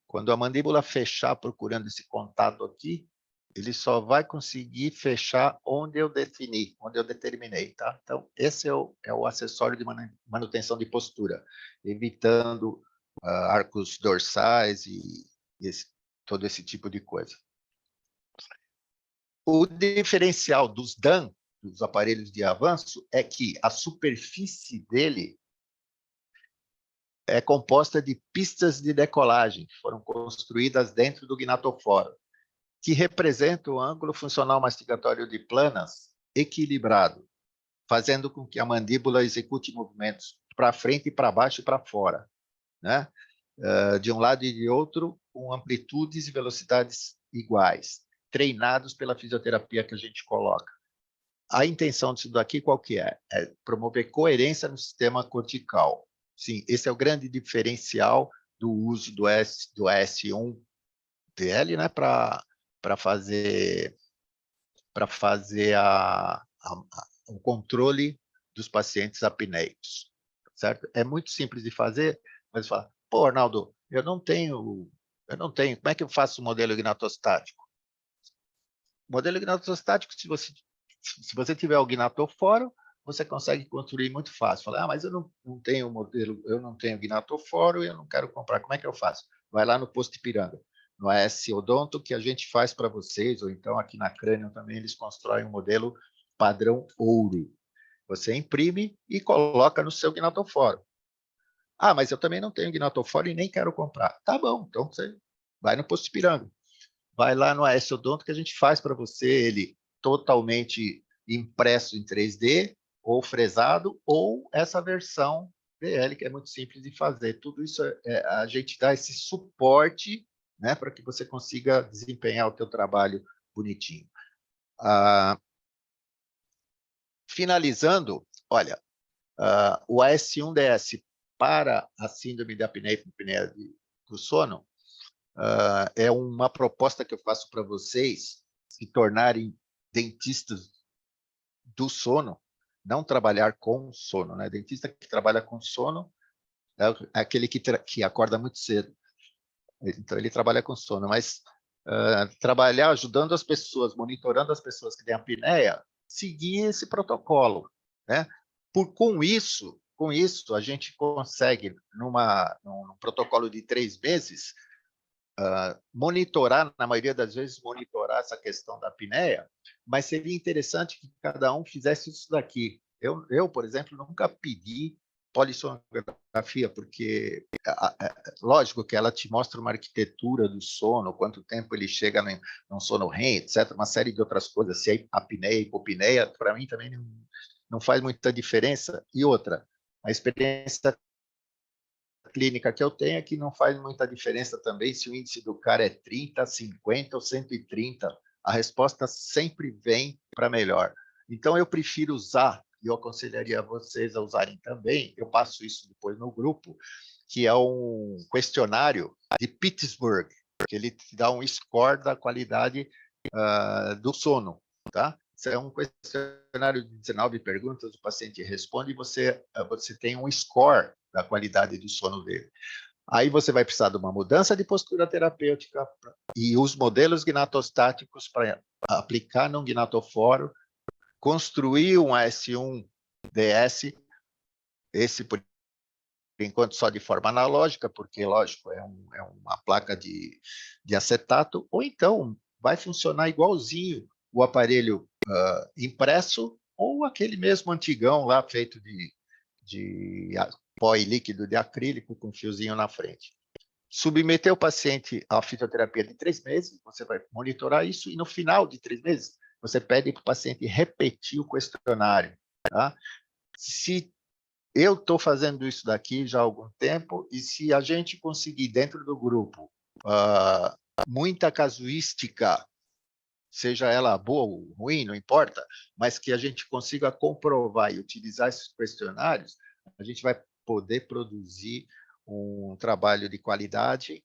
Quando a mandíbula fechar procurando esse contato aqui, ele só vai conseguir fechar onde eu defini, onde eu determinei, tá? Então, esse é o acessório de manutenção de postura, evitando arcos dorsais e todo esse tipo de coisa. O diferencial dos DAN, dos aparelhos de avanço, é que a superfície dele é composta de pistas de decolagem, que foram construídas dentro do gnatoforo, que representa o ângulo funcional mastigatório de planas equilibrado, fazendo com que a mandíbula execute movimentos para frente, para baixo e para fora, né? De um lado e de outro, com amplitudes e velocidades iguais, treinados pela fisioterapia que a gente coloca. A intenção disso daqui qual que é? É promover coerência no sistema cortical. Sim, esse é o grande diferencial do uso do S1DL, né, para fazer o controle dos pacientes apneicos, certo? É muito simples de fazer, mas fala, pô, Arnaldo, eu não tenho, como é que eu faço o modelo gnatostático? O modelo gnatostático, se você tiver o gnatoforo, você consegue construir muito fácil. Fala, mas eu não tenho modelo, eu não tenho gnatoforo e eu não quero comprar. Como é que eu faço? Vai lá no posto Ipiranga, no AS Odonto, que a gente faz para vocês, ou então aqui na Crânio também eles constroem um modelo padrão ouro. Você imprime e coloca no seu gnatoforo. Ah, mas eu também não tenho gnatoforo e nem quero comprar. Tá bom, então você vai no posto Ipiranga. Vai lá no AS Odonto que a gente faz para você ele totalmente impresso em 3D, ou fresado, ou essa versão DL, que é muito simples de fazer. Tudo isso a gente dá esse suporte, né, para que você consiga desempenhar o teu trabalho bonitinho. Finalizando, olha, o AS1DS para a síndrome da apneia do sono é uma proposta que eu faço para vocês se tornarem dentistas do sono, não trabalhar com sono, né? Dentista que trabalha com sono é aquele que acorda muito cedo. Então, ele trabalha com sono, mas trabalhar ajudando as pessoas, monitorando as pessoas que têm apneia, seguir esse protocolo, né? Com isso, a gente consegue, num protocolo de 3 meses, monitorar, na maioria das vezes, monitorar essa questão da apneia, mas seria interessante que cada um fizesse isso daqui. Eu, por exemplo, nunca pedi polissonografia, porque, lógico que ela te mostra uma arquitetura do sono, quanto tempo ele chega num sono REM, etc., uma série de outras coisas, se é apneia, hipopneia, para mim também não faz muita diferença. E outra, a experiência clínica que eu tenho é que não faz muita diferença também se o índice do cara é 30, 50 ou 130. A resposta sempre vem para melhor. Então, eu prefiro usar, e eu aconselharia vocês a usarem também, eu passo isso depois no grupo, que é um questionário de Pittsburgh, que ele te dá um score da qualidade do sono, tá? Isso é um questionário de 19 perguntas, o paciente responde e você tem um score da qualidade do sono dele. Aí você vai precisar de uma mudança de postura terapêutica e os modelos gnatostáticos para aplicar num gnatoforo, construir um S1DS, esse por enquanto só de forma analógica, porque, lógico, é uma placa de acetato, ou então vai funcionar igualzinho o aparelho impresso ou aquele mesmo antigão lá feito de pó e líquido de acrílico com fiozinho na frente. Submeter o paciente à fitoterapia de 3 meses, você vai monitorar isso e no final de 3 meses você pede para o paciente repetir o questionário. Tá? Se eu estou fazendo isso daqui já há algum tempo e se a gente conseguir dentro do grupo muita casuística, seja ela boa ou ruim, não importa, mas que a gente consiga comprovar e utilizar esses questionários, a gente vai poder produzir um trabalho de qualidade,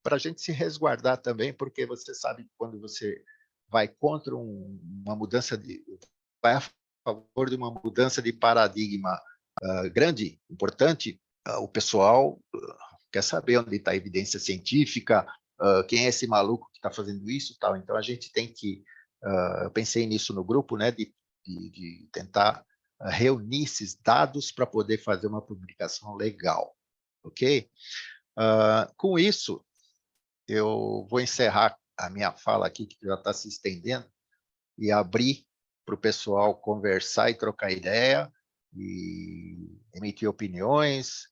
para a gente se resguardar também, porque você sabe que quando você vai contra uma mudança vai a favor de uma mudança de paradigma grande, importante, o pessoal quer saber onde está a evidência científica, quem é esse maluco que está fazendo isso, tal. Então a gente tem que, eu pensei nisso no grupo, né, de tentar reunir esses dados para poder fazer uma publicação legal, ok? Com isso, eu vou encerrar a minha fala aqui, que já está se estendendo, e abrir para o pessoal conversar e trocar ideia, e emitir opiniões,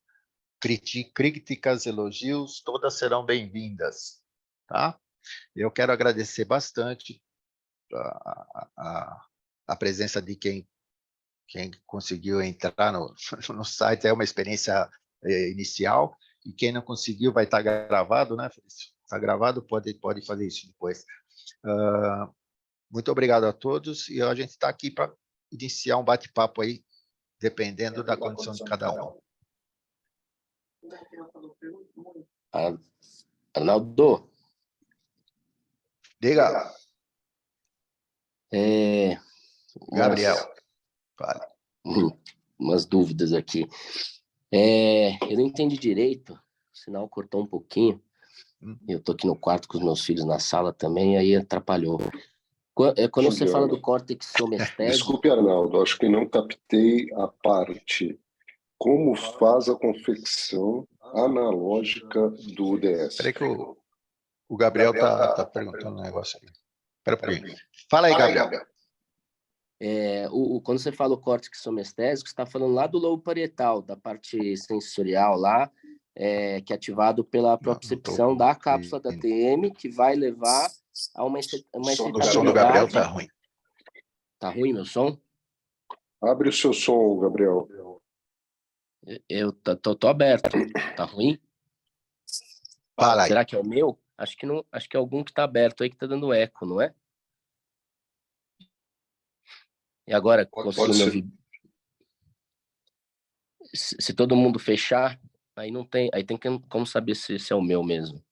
críticas, elogios, todas serão bem-vindas, tá? Eu quero agradecer bastante a presença de quem conseguiu entrar no site. É uma experiência inicial, e quem não conseguiu vai estar gravado, né, Felício? Está gravado, pode fazer isso depois. Muito obrigado a todos, e a gente está aqui para iniciar um bate-papo aí, dependendo da condição de cada um. Arnaldo, Diga, Gabriel. Fale. umas dúvidas aqui. Eu não entendi direito, o sinal cortou um pouquinho. Eu estou aqui no quarto com os meus filhos na sala também, aí atrapalhou. Quando você fala do córtex somestésico... Desculpe, Arnaldo, acho que não captei a parte. Como faz a confecção analógica do UDS? Espera aí que o Gabriel está perguntando um negócio ali. Espera um pouquinho. Fala aí, Gabriel. Quando você fala o córtex somestésico, você está falando lá do lobo parietal, da parte sensorial lá, que é ativado pela propriocepção da cápsula da TM, que vai levar a uma excitabilidade... O som do Gabriel está ruim. Tá ruim meu som? Abre o seu som, Gabriel. Eu tô aberto. Tá ruim? Fala aí. Será que é o meu? Acho que não, acho que é algum que tá aberto aí que tá dando eco, não é? E agora, conseguiu me ouvir? Se todo mundo fechar, aí não tem, aí tem como saber se é o meu mesmo.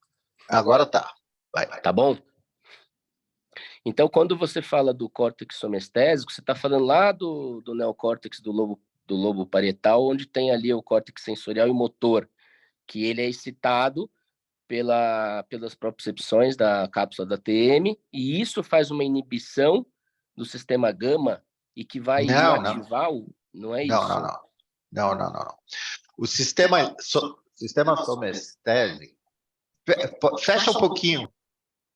Agora tá. Vai. Tá bom? Então, quando você fala do córtex somestésico, você está falando lá do neocórtex do lobo parietal, onde tem ali o córtex sensorial e motor, que ele é excitado pelas propriocepções da cápsula da TM, e isso faz uma inibição do sistema gama e que vai ativar o... Não é isso? Não. O sistema somestésico... Fecha um pouquinho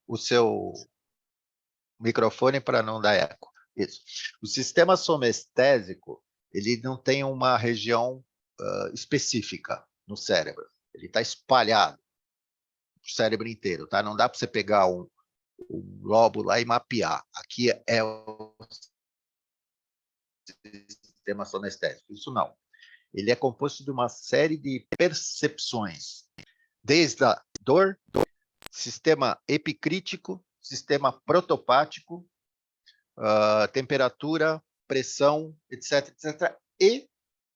o seu microfone para não dar eco. Isso. O sistema somestésico, ele não tem uma região específica no cérebro. Ele está espalhado o cérebro inteiro, tá? Não dá para você pegar um lobo lá e mapear. Aqui é o sistema somestésico. Isso não. Ele é composto de uma série de percepções, desde a dor, sistema epicrítico, sistema protopático, temperatura, pressão, etc., e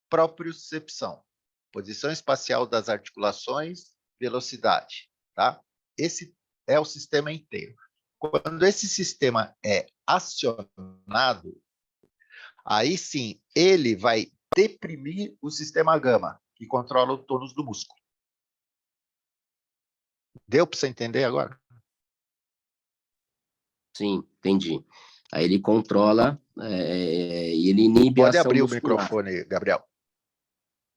propriocepção, posição espacial das articulações, velocidade, tá? Esse é o sistema inteiro. Quando esse sistema é acionado, aí sim ele vai deprimir o sistema gama, que controla o tônus do músculo. Deu para você entender agora? Sim, entendi. Aí ele controla e ele inibe a Pode ação abrir o muscular. microfone, Gabriel.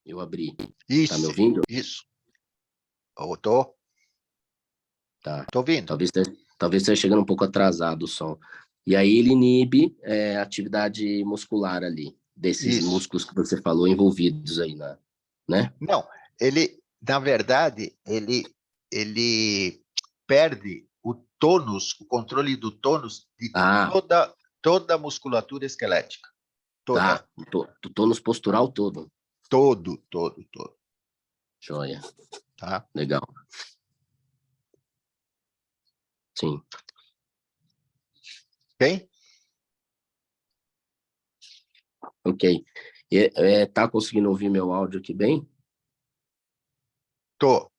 Eu abri. Isso. Tá me ouvindo? Isso. Tô. Tá. Tô ouvindo. Talvez esteja chegando um pouco atrasado o som. E aí ele inibe a atividade muscular ali, desses músculos que você falou envolvidos aí, né? Não, ele, na verdade, ele perde o tônus, o controle do tônus de toda a musculatura esquelética. Toda. Tá, do tônus postural todo. Todo. Joia. Tá? Legal. Sim. Bem? Ok. Tá conseguindo ouvir meu áudio aqui bem? Tô.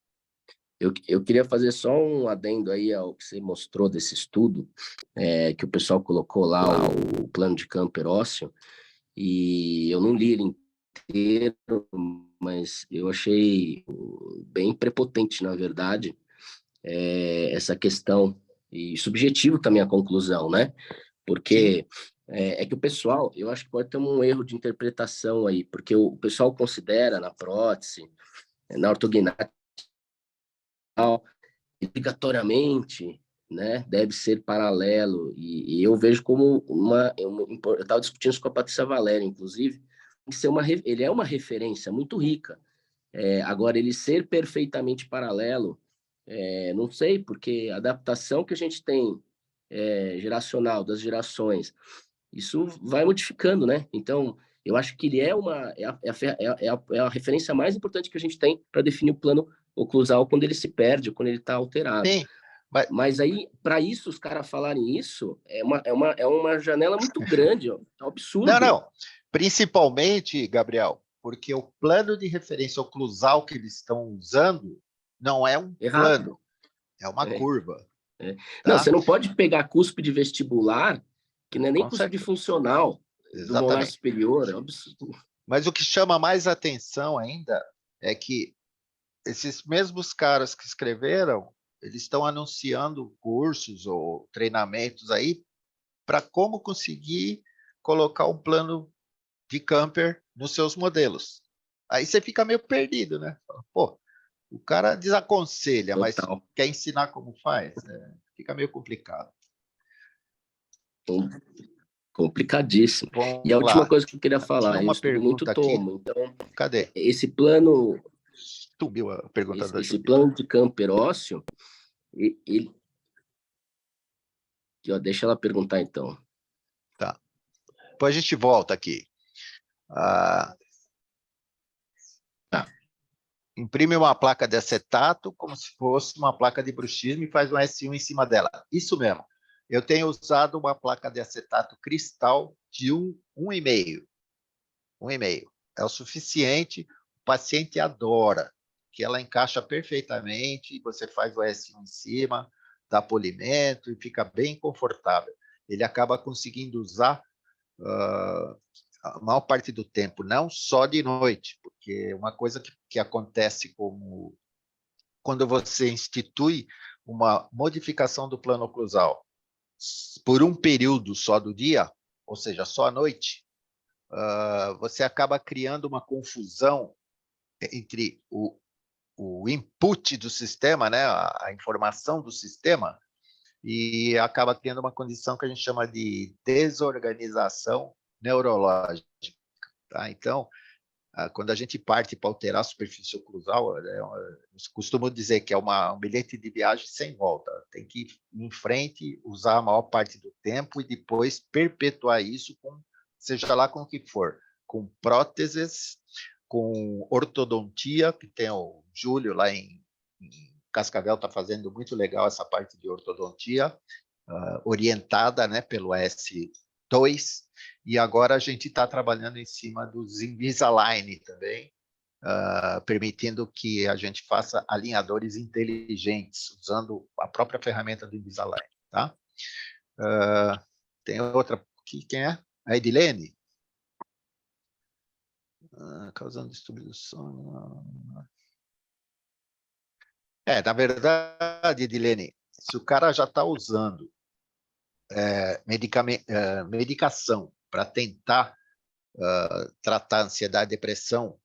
Eu queria fazer só um adendo aí ao que você mostrou desse estudo, que o pessoal colocou lá o plano de Camper ósseo, e eu não li ele inteiro, mas eu achei bem prepotente, na verdade, essa questão, e subjetivo também a conclusão, né? Porque é que o pessoal, eu acho que pode ter um erro de interpretação aí, porque o pessoal considera na prótese, na ortognática, obrigatoriamente, né, deve ser paralelo, e eu vejo como eu estava discutindo isso com a Patrícia Valério, inclusive, tem que ser ele é uma referência muito rica. Agora, ele ser perfeitamente paralelo, não sei, porque a adaptação que a gente tem geracional das gerações, isso vai modificando, né? Então, eu acho que ele é a referência mais importante que a gente tem para definir o plano oclusal quando ele se perde, quando ele está alterado. Sim, Mas aí, para isso, os caras falarem isso, é uma janela muito grande, ó. É um absurdo. não. Principalmente, Gabriel, porque o plano de referência oclusal que eles estão usando não é um Errado. plano, é uma curva. Não, Tá? você não pode pegar cúspide vestibular, que não é nem Com cúspide certeza. funcional, do molar Exatamente. superior. É um absurdo. Mas o que chama mais atenção ainda é que esses mesmos caras que escreveram, eles estão anunciando cursos ou treinamentos aí para como conseguir colocar um plano de camper nos seus modelos. Aí você fica meio perdido, né? Pô, o cara desaconselha, mas Total. quer ensinar como faz? Fica meio complicado. Complicadíssimo. Vamos E a última lá. coisa que eu queria Tinha falar, eu uma estudo muito pergunta aqui. tomo, então Cadê? esse plano, Subiu a pergunta da esse Judite. plano de camper ósseo, ele, ó, deixa ela perguntar então. Tá. Depois a gente volta aqui. Imprime uma placa de acetato como se fosse uma placa de bruxismo e faz um S1 em cima dela. Isso mesmo. Eu tenho usado uma placa de acetato cristal de 1,5. 1,5. É o suficiente. O paciente adora, que ela encaixa perfeitamente, você faz o S1 em cima, dá polimento e fica bem confortável. Ele acaba conseguindo usar a maior parte do tempo, não só de noite, porque uma coisa que acontece como quando você institui uma modificação do plano oclusal por um período só do dia, ou seja, só à noite, você acaba criando uma confusão entre o input do sistema, né, a informação do sistema, e acaba criando uma condição que a gente chama de desorganização neurológica. Tá? Então, quando a gente parte para alterar a superfície oclusal, costumo dizer que é um bilhete de viagem sem volta. Tem que ir em frente, usar a maior parte do tempo e depois perpetuar isso, seja lá com o que for, com próteses, com ortodontia, que tem o Júlio lá em Cascavel, está fazendo muito legal essa parte de ortodontia, orientada, né, pelo S2, e agora a gente está trabalhando em cima dos Invisalign também, permitindo que a gente faça alinhadores inteligentes, usando a própria ferramenta do Invisalign. Tá? Tem outra aqui, quem é? A Edilene? Causando distúrbio do sono. Na verdade, Edilene, se o cara já está usando medicação para tentar tratar ansiedade e depressão,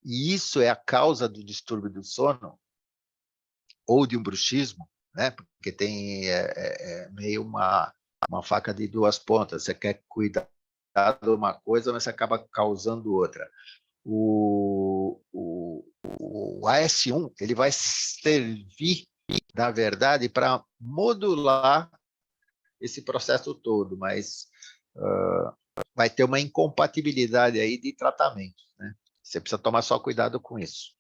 e isso é a causa do distúrbio do sono, ou de um bruxismo, né? Porque tem meio uma faca de duas pontas, você quer cuidar de uma coisa, mas você acaba causando outra. O AS1 ele vai servir, na verdade, para modular esse processo todo, mas vai ter uma incompatibilidade aí de tratamento, né? Você precisa tomar só cuidado com isso.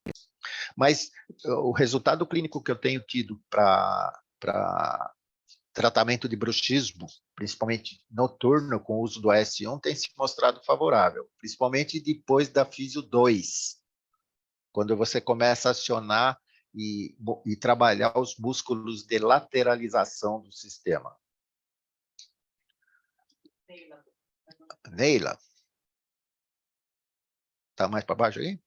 Mas o resultado clínico que eu tenho tido para tratamento de bruxismo, principalmente noturno, com o uso do AS1, tem se mostrado favorável, principalmente depois da Físio 2. quando você começa a acionar e trabalhar os músculos de lateralização do sistema. Neila? Está mais para baixo aí?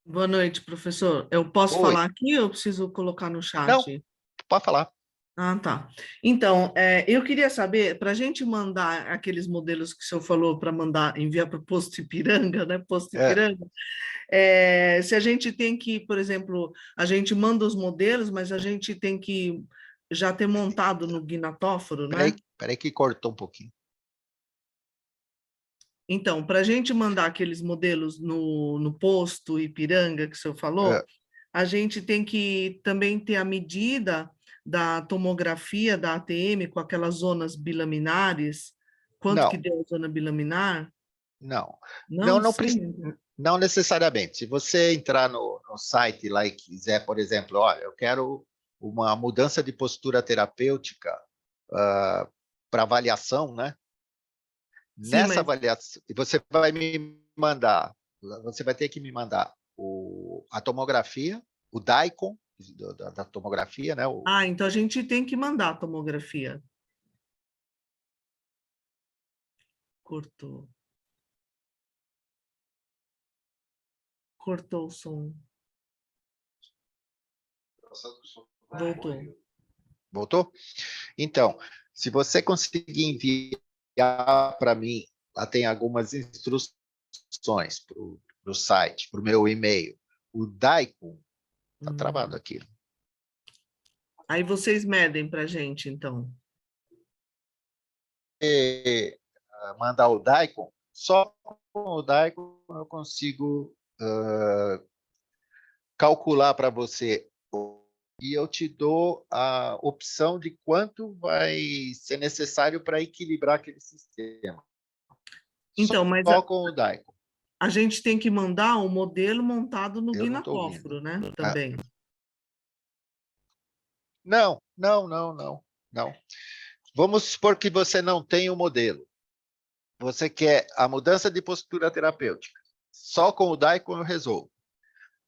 Boa noite, professor. Eu posso Oi. falar aqui ou eu preciso colocar no chat? Não, pode falar. Ah, tá. Então, eu queria saber, para a gente mandar aqueles modelos que o senhor falou para enviar para o Posto Ipiranga, né? Posto Ipiranga, se a gente tem que, por exemplo, a gente manda os modelos, mas a gente tem que já ter montado no guinatóforo, né? Peraí que cortou um pouquinho. Então, para a gente mandar aqueles modelos no Posto Ipiranga que o senhor falou, a gente tem que também ter a medida da tomografia da ATM com aquelas zonas bilaminares. Quanto que deu a zona bilaminar? Não. Não, Não necessariamente. Se você entrar no site lá e quiser, por exemplo, olha, eu quero uma mudança de postura terapêutica para avaliação, né? Sim, Nessa mas... avaliação, você vai ter que me mandar a tomografia, o DICOM da tomografia, né? então a gente tem que mandar a tomografia. Cortou o som. Voltou? Então, se você conseguir enviar para mim, lá tem algumas instruções para o site, para o meu e-mail. O DICOM está travado aqui. Aí vocês medem para a gente, então. Mandar o DICOM, só com o DICOM eu consigo calcular para você e eu te dou a opção de quanto vai ser necessário para equilibrar aquele sistema. Então, mas só com o DICOM. A gente tem que mandar o modelo montado no guinatóforo, né? Também. Não. Vamos supor que você não tem o modelo. Você quer a mudança de postura terapêutica. Só com o DICOM eu resolvo.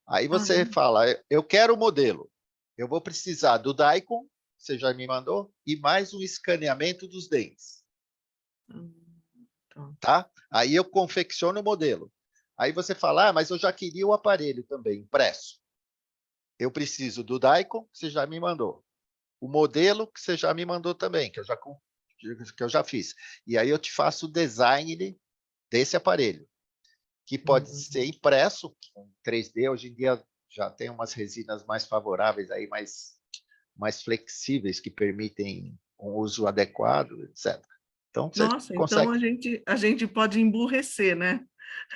Aí você fala, eu quero o modelo. Eu vou precisar do DICOM, você já me mandou, e mais um escaneamento dos dentes. Tá? Aí eu confecciono o modelo. Aí você fala, mas eu já queria o aparelho também, impresso. Eu preciso do DICOM, que você já me mandou. O modelo, que você já me mandou também, que eu já fiz. E aí eu te faço o design desse aparelho, que pode ser impresso em 3D. Hoje em dia já tem umas resinas mais favoráveis, aí, mais flexíveis, que permitem um uso adequado, etc. Então, você consegue... então a gente pode emburrecer, né?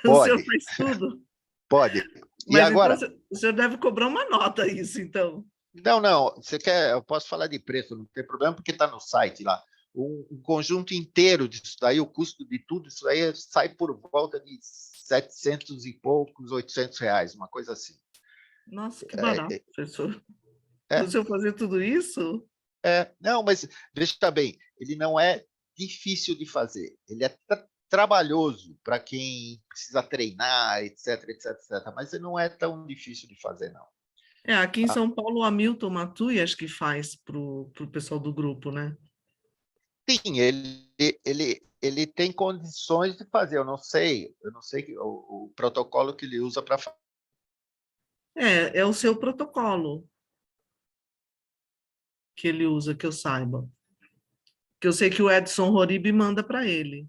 Pode. O senhor faz tudo. Pode. Mas agora... então, o senhor deve cobrar uma nota isso, então. Não. Você quer? Eu posso falar de preço, não tem problema, porque está no site lá. Um conjunto inteiro disso daí, o custo de tudo isso aí sai por volta de 700 e poucos, R$800, uma coisa assim. Nossa, que barato, professor. Para o senhor fazer tudo isso? Não, mas veja bem, ele não é difícil de fazer. Ele é trabalhoso para quem precisa treinar, etc. Mas ele não é tão difícil de fazer, não. Aqui em São Paulo, o Hamilton Matui, acho que faz para o pessoal do grupo, né? Sim, ele tem condições de fazer. Eu não sei o protocolo que ele usa para fazer. É o seu protocolo que ele usa, que eu saiba. Que eu sei que o Edson Horibi manda para ele.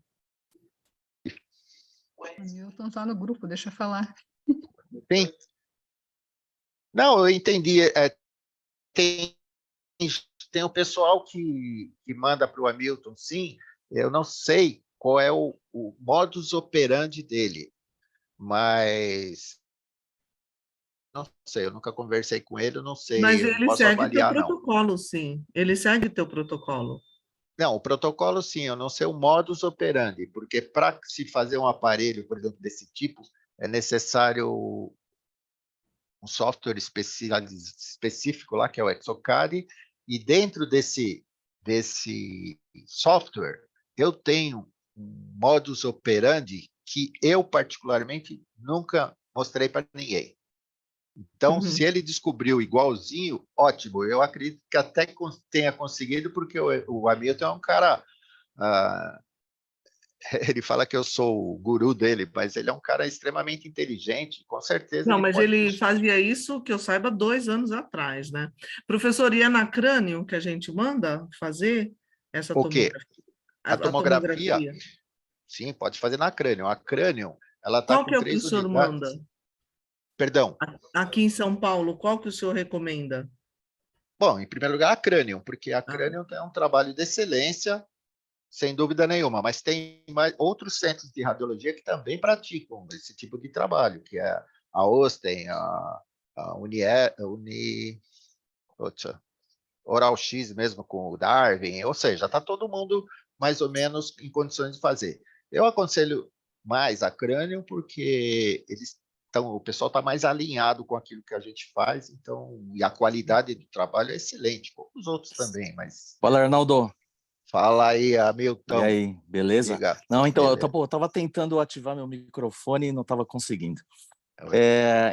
O Hamilton está no grupo, deixa eu falar. Sim. Não, eu entendi. Tem o pessoal que manda para o Hamilton, sim. Eu não sei qual é o modus operandi dele, mas não sei, eu nunca conversei com ele, eu não sei. Mas eu ele não posso segue avaliar, teu protocolo, sim. Ele segue teu protocolo. Não, o protocolo, sim, eu não sei o modus operandi, porque para se fazer um aparelho, por exemplo, desse tipo, é necessário um software específico lá, que é o Exocad, e dentro desse software, eu tenho um modus operandi que eu, particularmente, nunca mostrei para ninguém. Então, se ele descobriu igualzinho, ótimo. Eu acredito que até tenha conseguido, porque o Hamilton é um cara... ele fala que eu sou o guru dele, mas ele é um cara extremamente inteligente, com certeza. Não, mas ele fazia isso, que eu saiba, 2 anos atrás, né? Professor, e é na crânio que a gente manda fazer essa O quê? tomografia? A tomografia? Sim, pode fazer na crânio. A crânio, ela está Qual com que é o que o 3 senhor unidades. manda? Perdão. Aqui em São Paulo, qual que o senhor recomenda? Bom, em primeiro lugar, a crânio, porque a crânio é um trabalho de excelência, sem dúvida nenhuma, mas tem outros centros de radiologia que também praticam esse tipo de trabalho, que é a Osten, a Oral X mesmo com o Darwin, ou seja, está todo mundo mais ou menos em condições de fazer. Eu aconselho mais a crânio porque o pessoal está mais alinhado com aquilo que a gente faz, então, e a qualidade do trabalho é excelente, como os outros também, mas... Fala, Arnaldo. Fala aí, Hamilton. E aí, beleza? Diga. Não, então, Beleza. eu estava tentando ativar meu microfone e não estava conseguindo.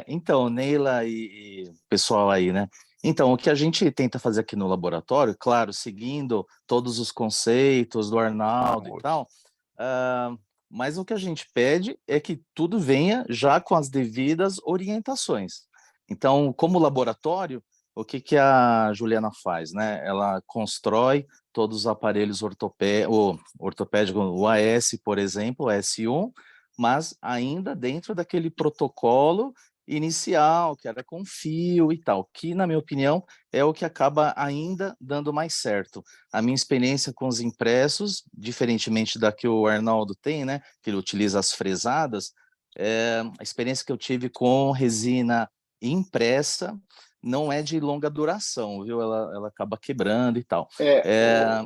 Então, Neila e pessoal aí, né? Então, o que a gente tenta fazer aqui no laboratório, claro, seguindo todos os conceitos do Arnaldo e tal, mas o que a gente pede é que tudo venha já com as devidas orientações. Então, como laboratório, o que a Juliana faz, né? Ela constrói todos os aparelhos ortopédicos, o AS, por exemplo, o S1, mas ainda dentro daquele protocolo inicial, que era com fio e tal, que, na minha opinião, é o que acaba ainda dando mais certo. A minha experiência com os impressos, diferentemente da que o Arnaldo tem, né, que ele utiliza as fresadas, a experiência que eu tive com resina impressa não é de longa duração, viu? Ela acaba quebrando e tal.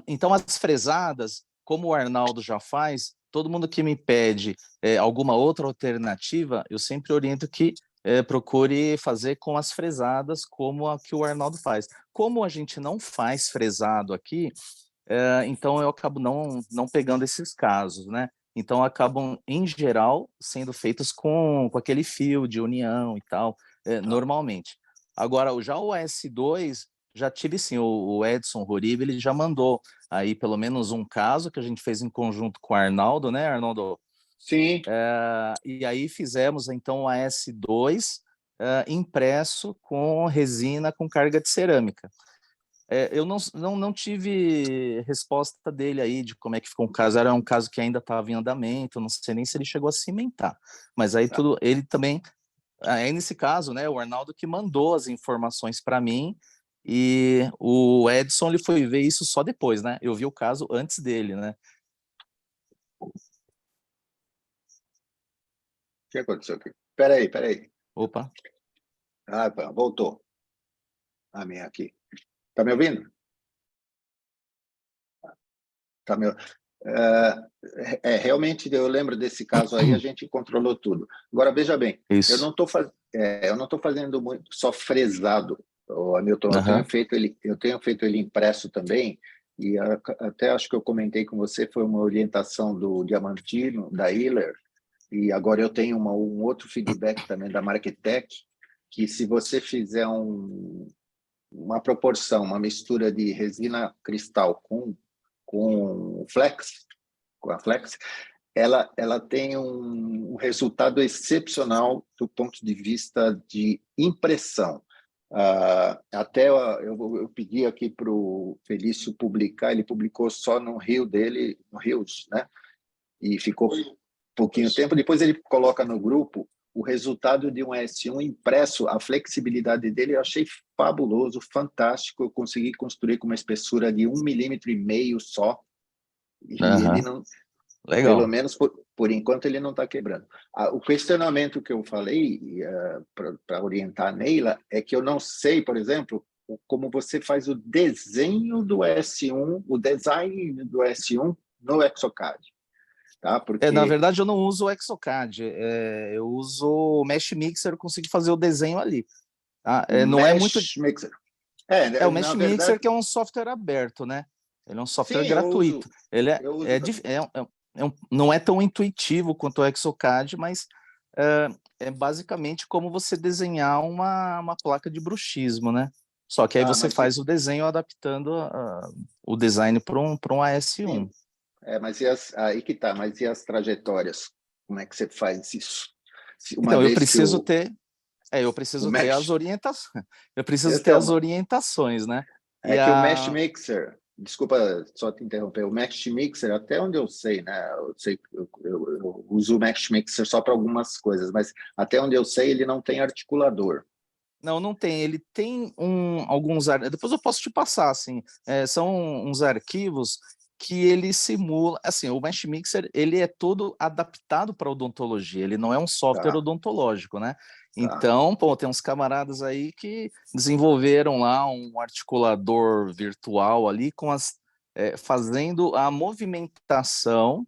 Então, as fresadas, como o Arnaldo já faz, todo mundo que me pede alguma outra alternativa, eu sempre oriento que procure fazer com as fresadas, como a que o Arnaldo faz. Como a gente não faz fresado aqui, então eu acabo não pegando esses casos, né? Então, acabam, em geral, sendo feitos com aquele fio de união e tal, normalmente. Agora, já o S2, já tive sim, o Edson Roribe, ele já mandou aí pelo menos um caso que a gente fez em conjunto com o Arnaldo, né, Arnaldo? Sim. E aí fizemos, então, o S2 impresso com resina com carga de cerâmica. Eu não tive resposta dele aí de como é que ficou o caso. Era um caso que ainda estava em andamento, não sei nem se ele chegou a cimentar. Mas aí ele também... Aí nesse caso, né, o Arnaldo que mandou as informações para mim e o Edson ele foi ver isso só depois, né? Eu vi o caso antes dele, né? O que aconteceu aqui? Peraí. Opa. Voltou. A minha aqui. Tá me ouvindo? Tá me... realmente eu lembro desse caso aí, a gente controlou tudo. Agora, veja bem, isso. eu não estou fazendo muito só fresado, Hamilton, eu tenho feito ele impresso também, e até acho que eu comentei com você, foi uma orientação do Diamantino, da Hiller, e agora eu tenho um outro feedback também da Marketech, que se você fizer uma proporção, uma mistura de resina cristal com a Flex, ela tem um resultado excepcional do ponto de vista de impressão. Até eu pedi aqui para o Felício publicar, ele publicou só no Rio dele, no Rios, né? E ficou pouquinho tempo. Depois ele coloca no grupo o resultado de um S1 impresso, a flexibilidade dele eu achei fabuloso, fantástico. Eu consegui construir com uma espessura de 1,5 milímetros só. E ele não, legal. Pelo menos por enquanto ele não está quebrando. O questionamento que eu falei para orientar a Neila é que eu não sei, por exemplo, como você faz o desenho do S1, o design do S1 no Exocad. Tá? Porque... na verdade, eu não uso o Exocad, eu uso o Mesh Mixer, eu consigo fazer o desenho ali. Tá? Não é muito... Mixer. O Mesh Mixer que é um software aberto, né? Ele é um software gratuito. Ele não é tão intuitivo quanto o Exocad, mas é basicamente como você desenhar uma placa de bruxismo, né? Só que aí você mas faz o desenho adaptando o design para um AS1. sim. Mas aí que tá, mas e as trajetórias? Como é que você faz isso? Uma Então, eu vez que preciso ter o as Mesh, orientações. Eu preciso ter as então, orientações, né? é que o Mesh Mixer, desculpa só te interromper, o Mesh Mixer, até onde eu sei, né? Eu uso o Mesh Mixer só para algumas coisas, mas até onde eu sei, ele não tem articulador. Não tem. Ele tem alguns... Depois eu posso te passar, assim. São uns arquivos que ele simula... Assim, o Mesh Mixer, ele é todo adaptado para odontologia. Ele não é um software Tá, odontológico, né? tá. Então, tem uns camaradas aí que desenvolveram lá um articulador virtual ali fazendo a movimentação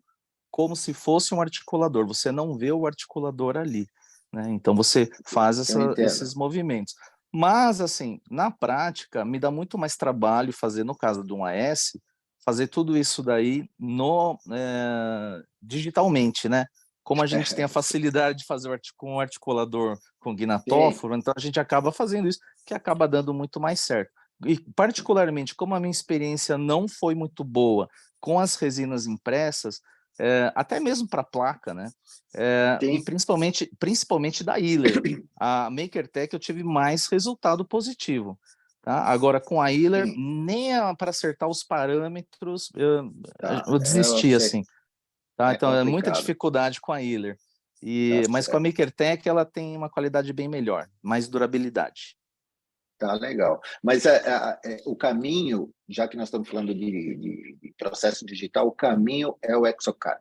como se fosse um articulador. Você não vê o articulador ali, né? Então você faz Eu entendo. esses movimentos. Mas, assim, na prática, me dá muito mais trabalho fazer, no caso de um AS, fazer tudo isso daí digitalmente, né? Como a gente tem a facilidade de fazer com um articulador com guinatóforo, então a gente acaba fazendo isso, que acaba dando muito mais certo. E, particularmente, como a minha experiência não foi muito boa com as resinas impressas, até mesmo para placa, né? E principalmente da Hiller. A MakerTech eu tive mais resultado positivo. Tá? Agora, com a Hiller, nem para acertar os parâmetros, eu desisti, sei. assim. Tá? Então, é muita complicado. dificuldade com a Hiller. Mas com a Certo. MakerTech, ela tem uma qualidade bem melhor, mais durabilidade. Tá legal. Mas o caminho, já que nós estamos falando de processo digital, o caminho é o Exocad.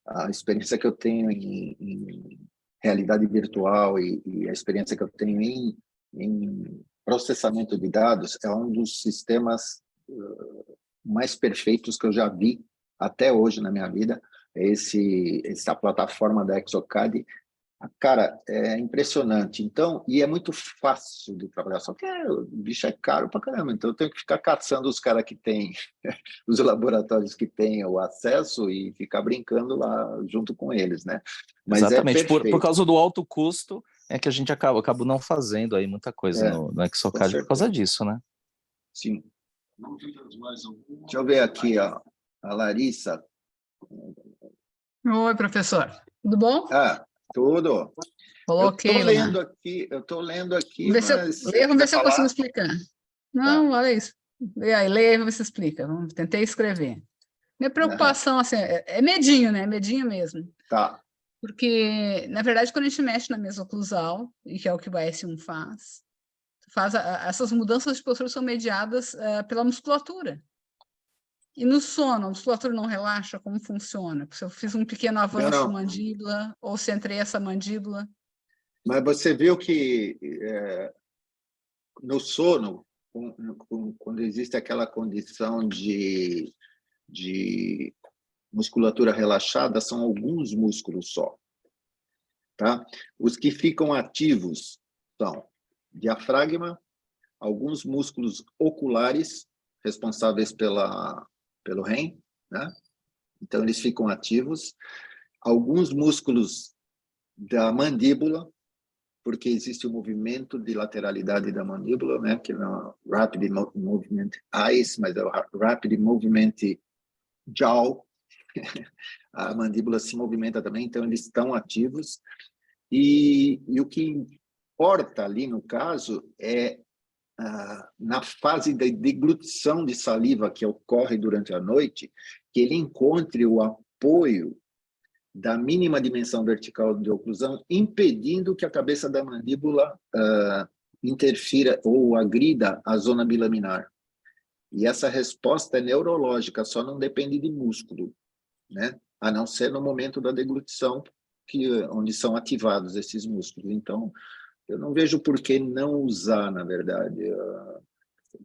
A experiência que eu tenho em realidade virtual e a experiência que eu tenho em processamento de dados é um dos sistemas mais perfeitos que eu já vi até hoje na minha vida. Essa plataforma da Exocad, cara, é impressionante. Então, e é muito fácil de trabalhar, só que o bicho é caro pra caramba. Então, eu tenho que ficar caçando os caras que têm, os laboratórios que têm o acesso e ficar brincando lá junto com eles, né? Mas é Exatamente. Por perfeito. causa do alto custo, é que a gente acaba não fazendo aí muita coisa no Exocad por causa disso, né? Sim. Deixa eu ver aqui, ó, a Larissa. Oi, professor. Tudo bom? Tudo. Coloquei Eu estou lendo aqui, vamos ver se eu consigo explicar. Não, olha isso. E aí, leia e vamos ver se explica. Tentei escrever. Minha preocupação, assim, é medinho, né? Medinho mesmo. Tá. Porque, na verdade, quando a gente mexe na mesa oclusal, e que é o que o AS1 faz, essas mudanças de postura são mediadas pela musculatura. E no sono, a musculatura não relaxa? Como funciona? Se eu fiz um pequeno avanço de mandíbula, ou centrei essa mandíbula. Mas você viu que no sono, quando existe aquela condição de musculatura relaxada, são alguns músculos só. Tá? Os que ficam ativos são diafragma, alguns músculos oculares, responsáveis pelo REM, né? Então, eles ficam ativos. Alguns músculos da mandíbula, porque existe o movimento de lateralidade da mandíbula, né? Que não é Rapid Movement Eyes, mas é o Rapid Movement Jaw. A mandíbula se movimenta também, então eles estão ativos. E o que importa ali, no caso, é na fase da deglutição de saliva que ocorre durante a noite, que ele encontre o apoio da mínima dimensão vertical de oclusão, impedindo que a cabeça da mandíbula interfira ou agrida a zona bilaminar. E essa resposta é neurológica, só não depende de músculo, né? A não ser no momento da deglutição, onde são ativados esses músculos. Então, eu não vejo por que não usar, na verdade.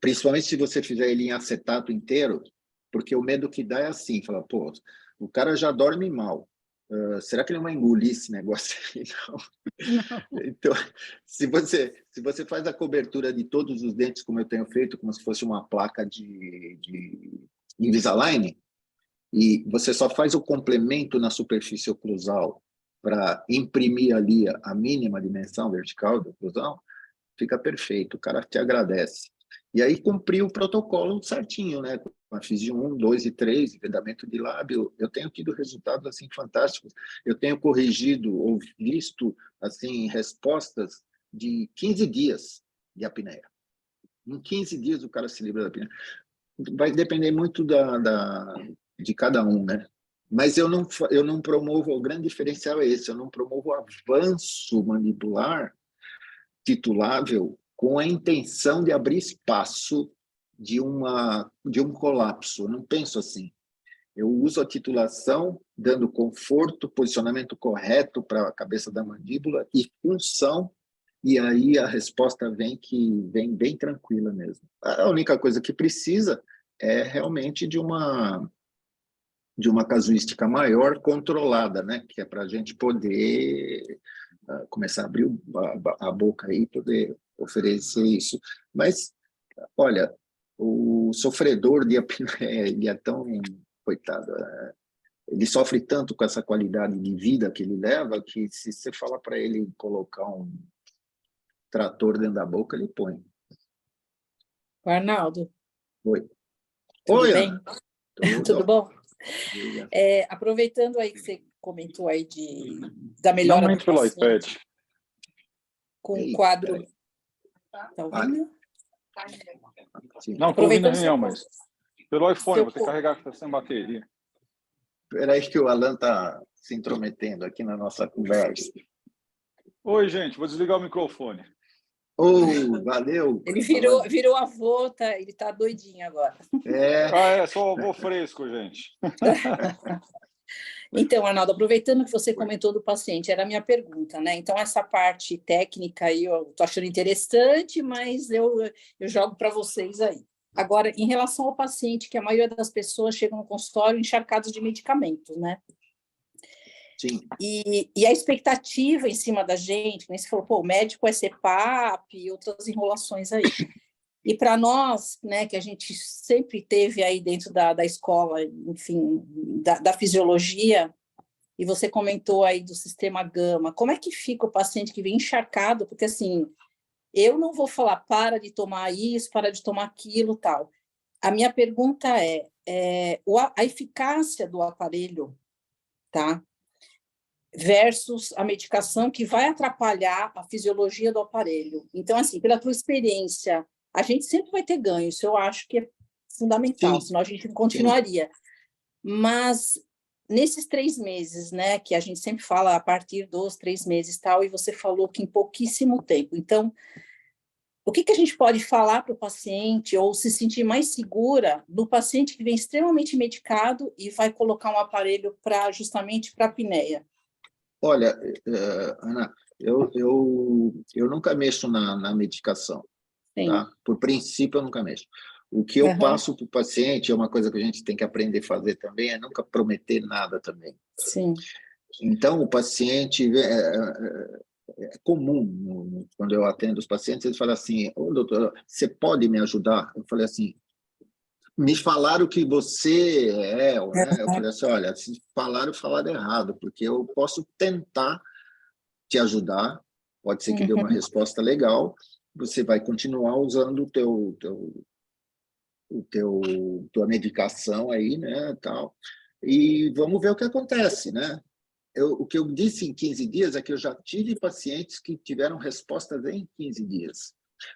Principalmente se você fizer ele em acetato inteiro, porque o medo que dá é assim, fala, pô, o cara já dorme mal. Será que ele não vai engolir esse negócio aí? Não. Então, se você faz a cobertura de todos os dentes, como eu tenho feito, como se fosse uma placa de Invisalign, e você só faz o complemento na superfície oclusal para imprimir ali a mínima dimensão vertical da oclusão, fica perfeito, o cara te agradece. E aí cumpriu o protocolo certinho, né? Com a FISI 1, 2 e 3, vedamento de lábio, eu tenho tido resultados assim fantásticos. Eu tenho corrigido ou visto assim respostas de 15 dias de apneia. Em 15 dias o cara se livra da apneia. Vai depender muito de cada um, né? Mas eu não promovo, o grande diferencial é esse, eu não promovo avanço mandibular titulável com a intenção de abrir espaço de um colapso. Eu não penso assim. Eu uso a titulação dando conforto, posicionamento correto para a cabeça da mandíbula e função, e aí a resposta vem bem tranquila mesmo. A única coisa que precisa é realmente de uma casuística maior, controlada, né? Que é para a gente poder começar a abrir a boca aí, poder oferecer isso. Mas, olha, o sofredor de apneia, ele é tão, coitado, ele sofre tanto com essa qualidade de vida que ele leva, que se você falar para ele colocar um trator dentro da boca, ele põe. Arnaldo. Oi. Tudo Oi, bem? Ana. Tudo bom? Aproveitando aí que você comentou aí da melhora do paciente com o quadro... Tá ouvindo? Não, estou ouvindo a reunião, mas pelo iPhone, vou ter que carregar, que está sem bateria. Espera aí que o Alan está se intrometendo aqui na nossa conversa. Oi, gente, vou desligar o microfone. Valeu. Ele virou avô, tá? Ele está doidinho agora. Só avô fresco, gente. Então, Arnaldo, aproveitando que você comentou do paciente, era a minha pergunta, né? Então, essa parte técnica aí eu estou achando interessante, mas eu jogo para vocês aí. Agora, em relação ao paciente, que a maioria das pessoas chegam no consultório encharcados de medicamentos, né? Sim. E a expectativa em cima da gente, né? Você falou, pô, o médico é CPAP e outras enrolações aí. E para nós, né, que a gente sempre teve aí dentro da escola, enfim, da fisiologia, e você comentou aí do sistema gama, como é que fica o paciente que vem encharcado? Porque, assim, eu não vou falar para de tomar isso, para de tomar aquilo, tal. A minha pergunta é a eficácia do aparelho, tá? Versus a medicação que vai atrapalhar a fisiologia do aparelho. Então, assim, pela tua experiência, a gente sempre vai ter ganho, isso eu acho que é fundamental, senão a gente não continuaria. Mas, nesses 3 meses, né, que a gente sempre fala a partir dos 3 meses, tal, e você falou que em pouquíssimo tempo. Então, o que a gente pode falar para o paciente ou se sentir mais segura do paciente que vem extremamente medicado e vai colocar um aparelho justamente para a apneia? Olha, Ana, eu nunca mexo na medicação. Tá? Por princípio, eu nunca mexo. O que eu passo para o paciente é uma coisa que a gente tem que aprender a fazer também, é nunca prometer nada também. Sim. Então, o paciente... É comum, quando eu atendo os pacientes, eles falam assim, doutor, você pode me ajudar? Eu falei assim, me falaram que você né? Eu falei assim, olha, se falaram errado, porque eu posso tentar te ajudar, pode ser que dê uma resposta legal, você vai continuar usando tua medicação aí, né, tal, e vamos ver o que acontece, né? O que eu disse em 15 dias é que eu já tive pacientes que tiveram respostas em 15 dias.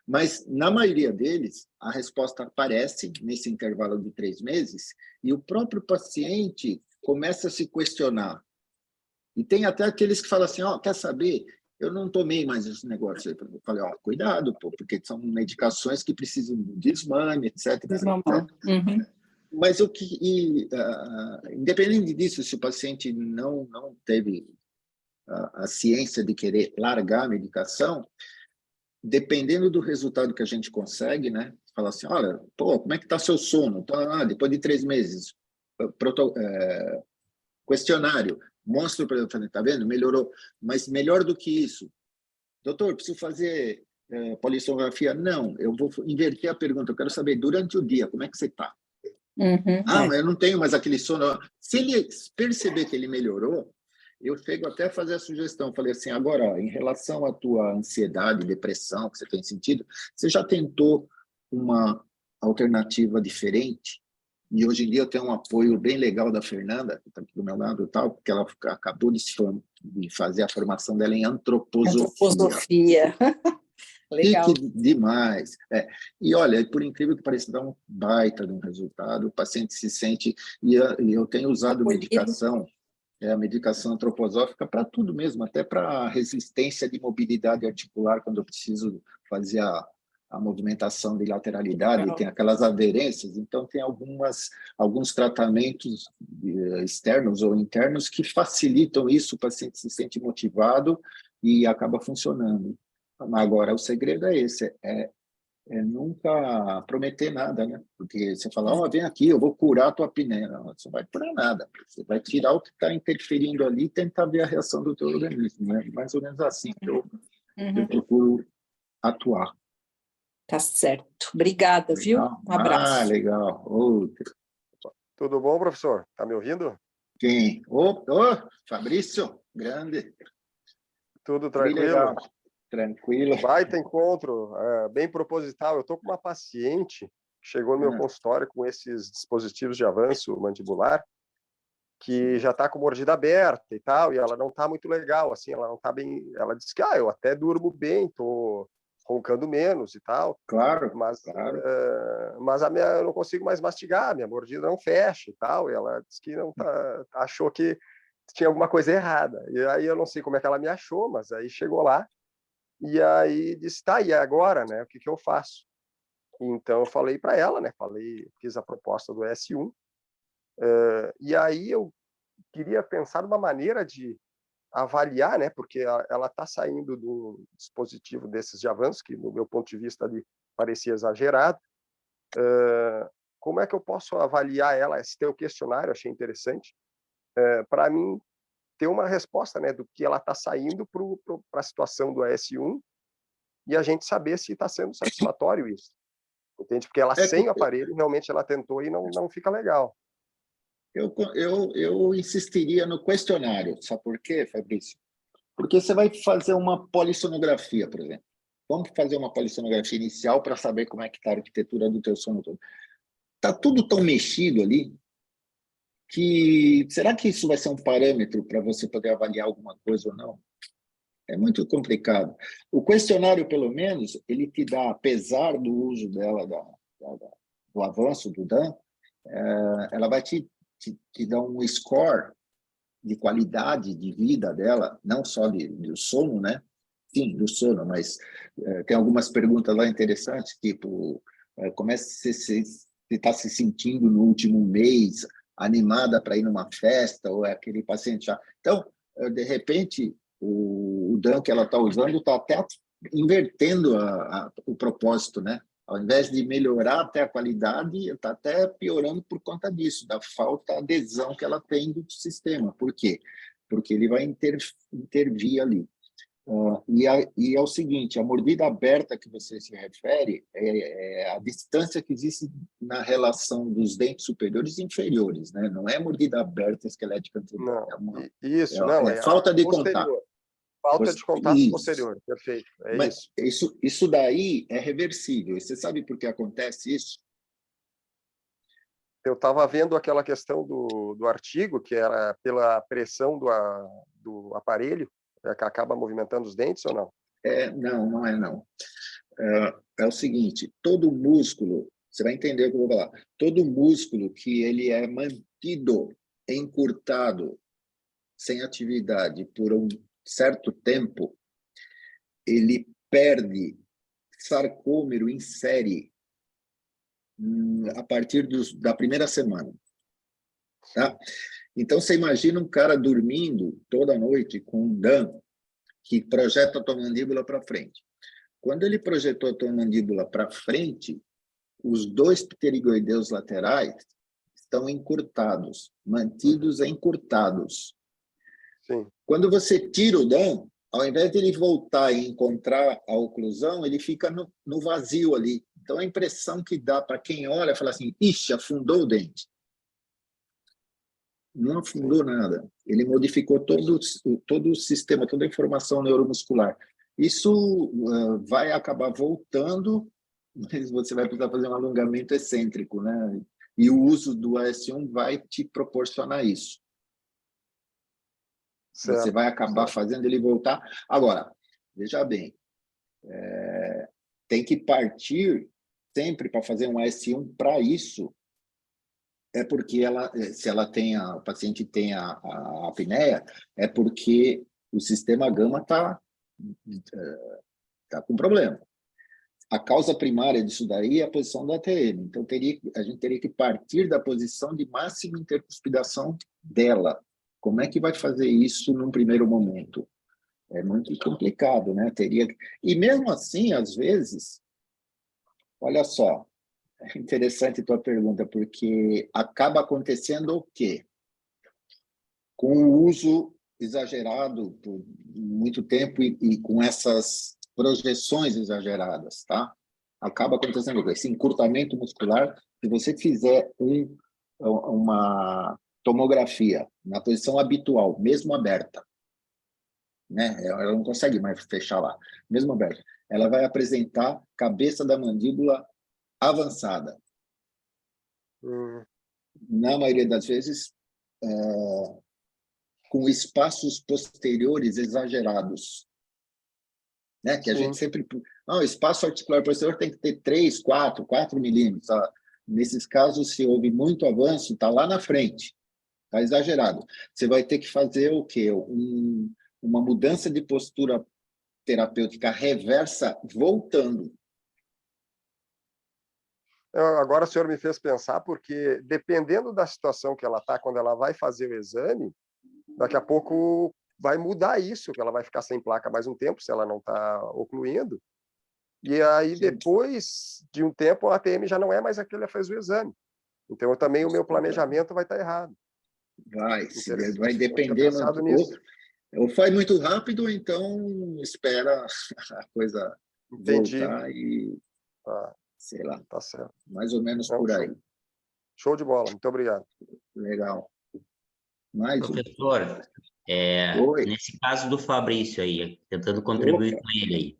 Mas, na maioria deles, a resposta aparece nesse intervalo de 3 meses e o próprio paciente começa a se questionar. E tem até aqueles que falam assim, quer saber? Eu não tomei mais esse negócio. Eu falei, cuidado, porque são medicações que precisam de desmame, etc. Mas independente disso, se o paciente não teve a ciência de querer largar a medicação, dependendo do resultado que a gente consegue, né? Fala assim, olha, como é que está seu sono? Então, depois de 3 meses, questionário, mostra para ele, tá vendo? Melhorou. Mas melhor do que isso, doutor, preciso fazer polissonografia? Não, eu vou inverter a pergunta, eu quero saber, durante o dia, como é que você está? Mas eu não tenho mais aquele sono. Se ele perceber que ele melhorou, eu chego até a fazer a sugestão, falei assim, agora, em relação à tua ansiedade, depressão que você tem sentido, você já tentou uma alternativa diferente? E hoje em dia eu tenho um apoio bem legal da Fernanda, que está aqui do meu lado, tal, porque ela acabou de fazer a formação dela em antroposofia. Antroposofia. Legal. Fique demais. E olha, por incrível que pareça, dá um baita de um resultado, o paciente se sente... E eu tenho usado medicação, a medicação antroposófica para tudo mesmo, até para resistência de mobilidade articular, quando eu preciso fazer a movimentação de lateralidade, tem aquelas aderências, então tem alguns tratamentos externos ou internos que facilitam isso, o paciente se sente motivado e acaba funcionando. Agora, o segredo é esse, é nunca prometer nada, né? Porque você fala, vem aqui, eu vou curar a tua apneia. Não, você não vai curar nada, você vai tirar o que está interferindo ali e tentar ver a reação do teu organismo, né? Mais ou menos assim que eu procuro atuar. Tá certo. Obrigada, viu? Um abraço. Legal. Outro. Tudo bom, professor? Tá me ouvindo? Quem? Fabrício, grande. Tudo tranquilo? Legal. Tranquilo. Baita encontro, bem proposital. Eu estou com uma paciente que chegou no meu consultório com esses dispositivos de avanço mandibular, que já está com mordida aberta e tal, e ela não está muito legal, assim, ela não está bem... Ela disse que, eu até durmo bem, estou roncando menos e tal. Claro, mas, claro. Mas eu não consigo mais mastigar, minha mordida não fecha e tal, e ela disse que não achou que tinha alguma coisa errada. E aí eu não sei como é que ela me achou, mas aí chegou lá, e aí disse, e agora, né? O que eu faço? Então eu falei para ela, né? Fiz a proposta do S1, e aí eu queria pensar numa maneira de avaliar, né? Porque ela está saindo de um dispositivo desses de avanço, que no meu ponto de vista ali parecia exagerado. Como é que eu posso avaliar ela? Esse teu questionário, achei interessante, para mim ter uma resposta, né, do que ela está saindo para a situação do AS1 e a gente saber se está sendo satisfatório isso. Entende? Porque ela sem o aparelho, realmente ela tentou e não fica legal. Eu insistiria no questionário. Sabe por quê, Fabrício? Porque você vai fazer uma polissonografia, por exemplo. Vamos fazer uma polissonografia inicial para saber como é que está a arquitetura do teu sono todo. Está tudo tão mexido ali que... Será que isso vai ser um parâmetro para você poder avaliar alguma coisa ou não? É muito complicado. O questionário, pelo menos, ele te dá, apesar do uso dela, do avanço do DAN, ela vai te dar um score de qualidade de vida dela, não só do sono, né? Sim, do sono, mas tem algumas perguntas lá interessantes, tipo, como é que você está se sentindo no último mês, animada para ir numa festa, ou é aquele paciente já... Então, de repente, o DAN que ela está usando está até invertendo o propósito, né? Ao invés de melhorar até a qualidade, está até piorando por conta disso, da falta de adesão que ela tem do sistema. Por quê? Porque ele vai intervir ali. E é o seguinte, a mordida aberta que você se refere é a distância que existe na relação dos dentes superiores e inferiores, né? Não é mordida aberta esquelética anterior. Não, falta de posterior. contato. Falta de contato posterior, perfeito. Mas isso daí é reversível. E você sabe por que acontece isso? Eu estava vendo aquela questão do artigo, que era pela pressão do aparelho, que acaba movimentando os dentes ou não? Não é não. É o seguinte, todo músculo, você vai entender o que eu vou falar, todo músculo que ele é mantido, encurtado, sem atividade por um certo tempo, ele perde sarcômero em série a partir da primeira semana. Tá? Então, você imagina um cara dormindo toda noite com um DAN que projeta a tua mandíbula para frente. Quando ele projetou a tua mandíbula para frente, os dois pterigoideus laterais estão encurtados, mantidos encurtados. Sim. Quando você tira o DAN, ao invés de ele voltar e encontrar a oclusão, ele fica no vazio ali. Então, a impressão que dá para quem olha, fala assim, ixi, afundou o dente. Não afundou nada. Ele modificou todo o sistema, toda a informação neuromuscular. Isso vai acabar voltando, mas você vai precisar fazer um alongamento excêntrico, né? E o uso do AS1 vai te proporcionar isso. Certo. Você vai acabar fazendo ele voltar. Agora, veja bem, tem que partir sempre para fazer um AS1 para isso. É porque se o paciente tem a apneia, é porque o sistema gama está com problema. A causa primária disso daí é a posição da ATM. Então, a gente teria que partir da posição de máxima intercuspidação dela. Como é que vai fazer isso num primeiro momento? É muito complicado, né? E mesmo assim, às vezes, olha só, é interessante a tua pergunta, porque acaba acontecendo o quê? Com o uso exagerado por muito tempo e com essas projeções exageradas, tá? Acaba acontecendo esse encurtamento muscular. Se você fizer uma tomografia na posição habitual, mesmo aberta, né? Ela não consegue mais fechar lá, mesmo aberta, ela vai apresentar cabeça da mandíbula avançada. Na maioria das vezes, com espaços posteriores exagerados, né? Que a gente sempre... o espaço articular posterior tem que ter 3, 4 milímetros. Nesses casos, se houve muito avanço, está lá na frente, está exagerado. Você vai ter que fazer o quê? Uma mudança de postura terapêutica reversa voltando. Agora o senhor me fez pensar, porque dependendo da situação que ela está, quando ela vai fazer o exame, daqui a pouco vai mudar isso, que ela vai ficar sem placa mais um tempo, se ela não está ocluindo. E aí, depois de um tempo, a ATM já não é mais aquele que fez o exame. Então, também o meu planejamento vai estar errado. Vai depender muito. Ou faz muito rápido, ou então espera a coisa voltar e... sei lá. Tá certo. Mais ou menos por aí. Show de bola. Muito obrigado. Legal. Professor, nesse caso do Fabrício aí, tentando contribuir com ele aí.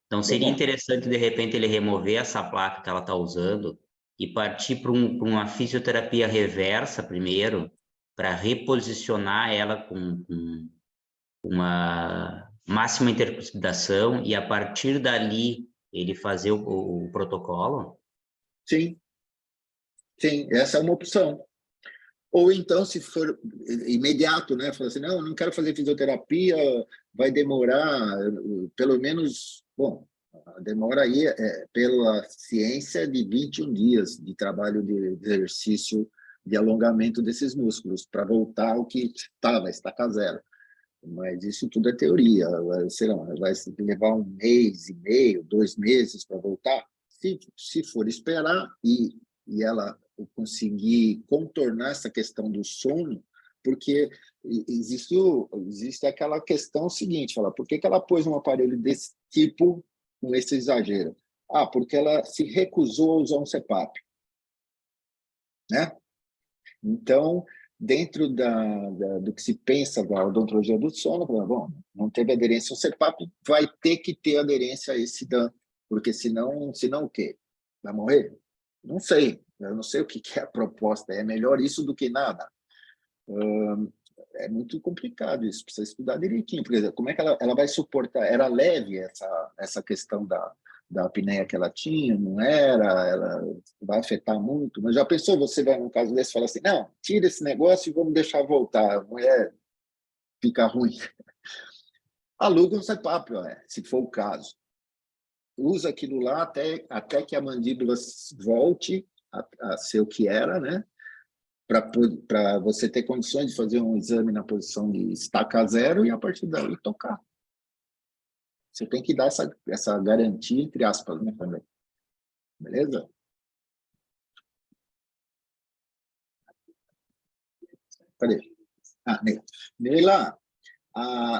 Então, seria interessante, de repente, ele remover essa placa que ela está usando e partir para uma fisioterapia reversa primeiro, para reposicionar ela com uma máxima intercuspidação e, a partir dali, ele fazer o protocolo? Sim. Sim, essa é uma opção. Ou então, se for imediato, né? Fala assim, não quero fazer fisioterapia, vai demorar pelo menos... Bom, a demora aí pela ciência de 21 dias de trabalho de exercício de alongamento desses músculos, para voltar ao que vai estacar zero. Mas isso tudo é teoria. Sei lá, vai levar 1 mês e meio, 2 meses para voltar. Se for esperar e ela conseguir contornar essa questão do sono, porque existe aquela questão seguinte, por que ela pôs um aparelho desse tipo com esse exagero? Porque ela se recusou a usar um CPAP, né? Então, dentro do que se pensa da odontologia do sono, bom, não teve aderência ao CPAP, vai ter que ter aderência a esse DAN, porque senão o quê? Vai morrer? Não sei, eu não sei o que é a proposta, é melhor isso do que nada. É muito complicado isso, precisa estudar direitinho, porque como é que ela vai suportar? Era leve essa questão da apneia que ela tinha, não era? Ela vai afetar muito, mas já pensou, você vai num caso desse e fala assim, não, tira esse negócio e vamos deixar voltar, a mulher fica ruim. Aluga um CPAP, se for o caso. Usa aquilo lá até que a mandíbula volte a ser o que era, né? Para você ter condições de fazer um exame na posição de estaca zero e, a partir daí, tocar. Você tem que dar essa garantia, entre aspas, né, também. Beleza? Cadê? Neila,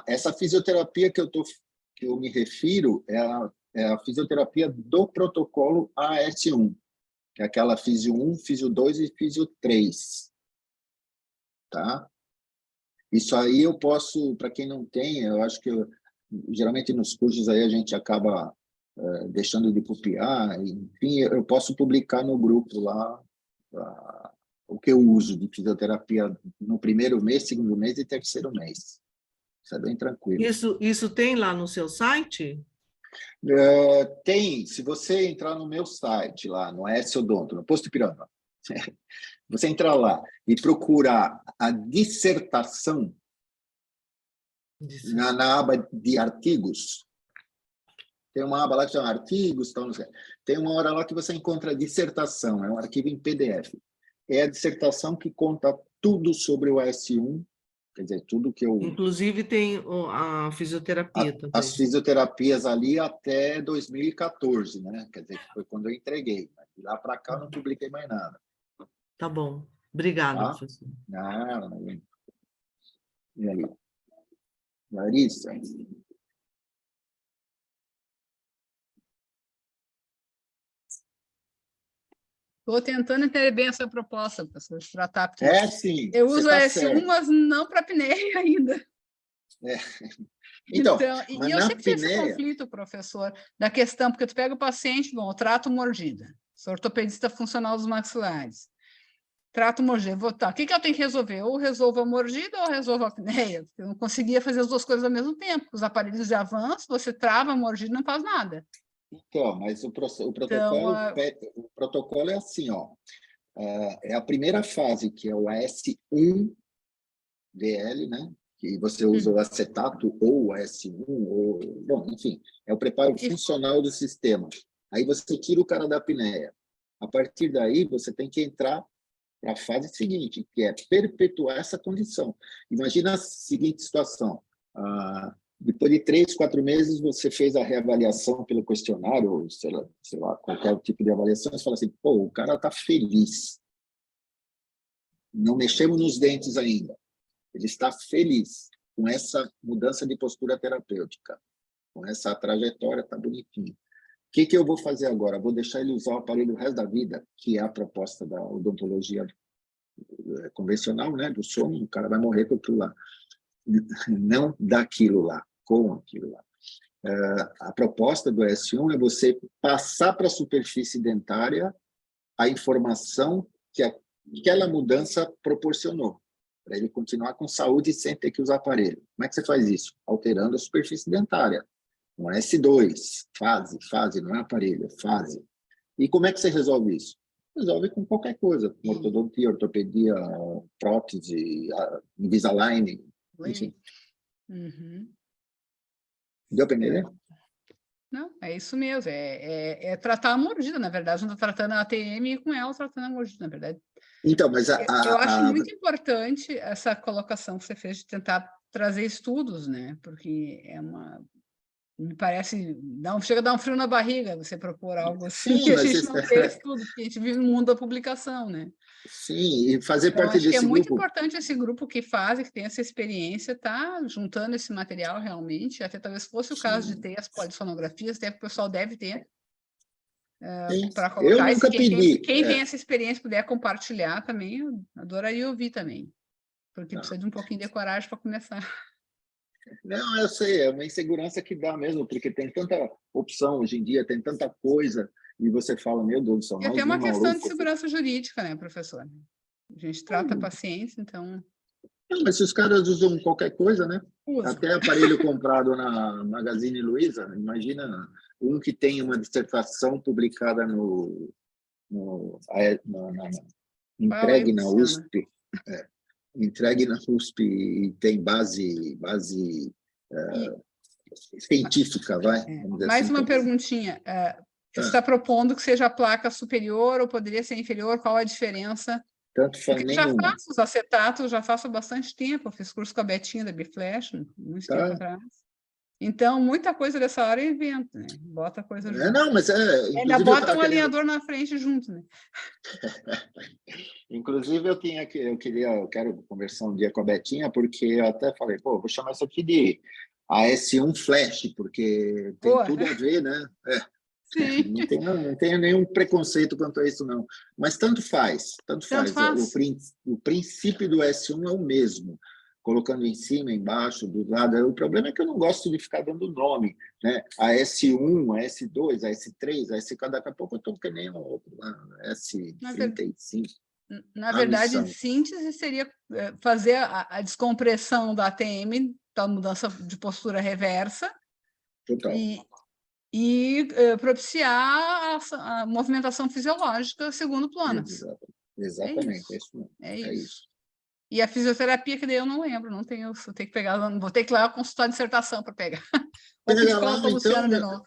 essa fisioterapia que eu me refiro é a fisioterapia do protocolo AS1, que é aquela Físio 1, Físio 2 e Físio 3. tá? Isso aí eu posso, para quem não tem, eu acho que geralmente nos cursos aí a gente acaba deixando de copiar, enfim, eu posso publicar no grupo lá o que eu uso de fisioterapia no primeiro mês, segundo mês e terceiro mês. Isso é bem tranquilo. Isso tem lá no seu site? Tem, se você entrar no meu site lá, no S-Odonto, no Posto Ipiranga, você entrar lá e procurar a dissertação na aba de artigos, tem uma aba lá que chama artigos, tal, não sei. Tem uma hora lá que você encontra a dissertação, é um arquivo em PDF. É a dissertação que conta tudo sobre o S1, quer dizer, tudo que eu... Inclusive tem a fisioterapia também. As fisioterapias ali até 2014, né? Quer dizer, que foi quando eu entreguei. De lá para cá eu não publiquei mais nada. Tá bom. Obrigada, professor. Não. E aí? Larissa? Estou tentando entender bem essa proposta, professor, de tratar, porque sim. eu uso tá a S1, certo. mas não para apneia ainda. Então, e eu sempre tenho esse conflito, professor, da questão, porque tu pega o paciente, bom, eu trato mordida, sou ortopedista funcional dos maxilares, trato mordida, o que eu tenho que resolver? Ou resolvo a mordida ou resolvo a apneia, porque eu não conseguia fazer as duas coisas ao mesmo tempo, os aparelhos de avanço, você trava a mordida e não faz nada. Então, mas o protocolo, o protocolo é assim, ó, é a primeira fase, que é o S1 VL, né? Que você usa o acetato ou o S1, ou, bom, enfim, é o preparo funcional do sistema. Aí você tira o cara da apneia. A partir daí, você tem que entrar para a fase seguinte, que é perpetuar essa condição. Imagina a seguinte situação. Depois de 3, 4 meses, você fez a reavaliação pelo questionário, ou sei lá, qualquer tipo de avaliação, você fala assim, pô, o cara está feliz. Não mexemos nos dentes ainda. Ele está feliz com essa mudança de postura terapêutica, com essa trajetória, está bonitinho. O que eu vou fazer agora? Vou deixar ele usar o aparelho o resto da vida, que é a proposta da odontologia convencional, né, do sono, o cara vai morrer com aquilo lá. Não daquilo lá, com aquilo lá. A proposta do S1 é você passar para a superfície dentária a informação que aquela mudança proporcionou, para ele continuar com saúde sem ter que usar aparelho. Como é que você faz isso? Alterando a superfície dentária. Um S2, fase, não é aparelho, é fase. E como é que você resolve isso? Resolve com qualquer coisa, com ortodontia, ortopedia, prótese, Invisalign, enfim. Deu para entender? Não, é isso mesmo, é tratar a mordida, na verdade, não está tratando a ATM e com ela tratando a mordida, na verdade. Então, mas eu acho muito importante essa colocação que você fez de tentar trazer estudos, né? Porque me parece, chega a dar um frio na barriga você propor algo assim, que a gente não tem estudo, porque a gente vive no mundo da publicação, né? Sim, e fazer então, parte desse grupo... é muito importante esse grupo que tem essa experiência, tá juntando esse material realmente, até talvez fosse o caso de ter as polissonografias, até que o pessoal deve ter, para colocar. Eu nunca pedi. Quem tem essa experiência puder compartilhar também, eu adoraria ouvir também, porque precisa de um pouquinho de coragem para começar. Não, eu sei, é uma insegurança que dá mesmo, porque tem tanta opção hoje em dia, tem tanta coisa, e você fala, meu Deus do céu, e até uma questão de segurança jurídica, né, professor? A gente trata pacientes, então... Não, mas se os caras usam qualquer coisa, né? Até aparelho comprado na Magazine Luiza, imagina um que tem uma dissertação publicada entregue na USP, entregue na USP e tem base científica, vai? Mais assim, uma perguntinha. Você está propondo que seja a placa superior ou poderia ser inferior? Qual a diferença? Tanto faz nenhuma. Já faço os acetatos, já faço há bastante tempo. Eu fiz curso com a Betinha da Biflash, muito tempo atrás. Então, muita coisa dessa hora eu invento, né? Bota coisa junto. Não, mas ainda bota um alinhador na frente junto, né? Inclusive, eu quero conversar um dia com a Betinha, porque eu até falei, vou chamar isso aqui de AS1 Flash, porque tem tudo a ver, né? Sim. Não tenho nenhum preconceito quanto a isso, não. Mas tanto faz. O princípio do S1 é o mesmo, colocando em cima, embaixo, do lado. O problema é que eu não gosto de ficar dando nome, né? A S1, a S2, a S3, a S4, daqui a pouco eu estou que nem um outro, S35. Na verdade, em síntese, seria fazer a descompressão da ATM, da mudança de postura reversa, Total. e propiciar a movimentação fisiológica segundo planos. Exatamente, é isso mesmo. É isso. E a fisioterapia, que daí eu não lembro, não tenho, vou ter que pegar, vou ter que ir lá consultar a dissertação para pegar. Vou pedir para a Luciana de novo.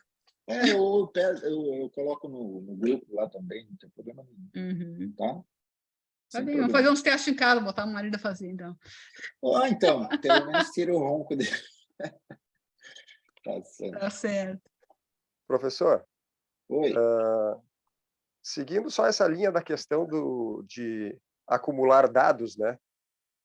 Eu coloco no grupo lá também, não tem problema nenhum. Tá? Tá bem, vamos fazer uns testes em casa, botar o marido a fazer, então. Então, pelo menos tira o ronco dele. Tá certo. Professor, oi. Seguindo só essa linha da questão de acumular dados, né?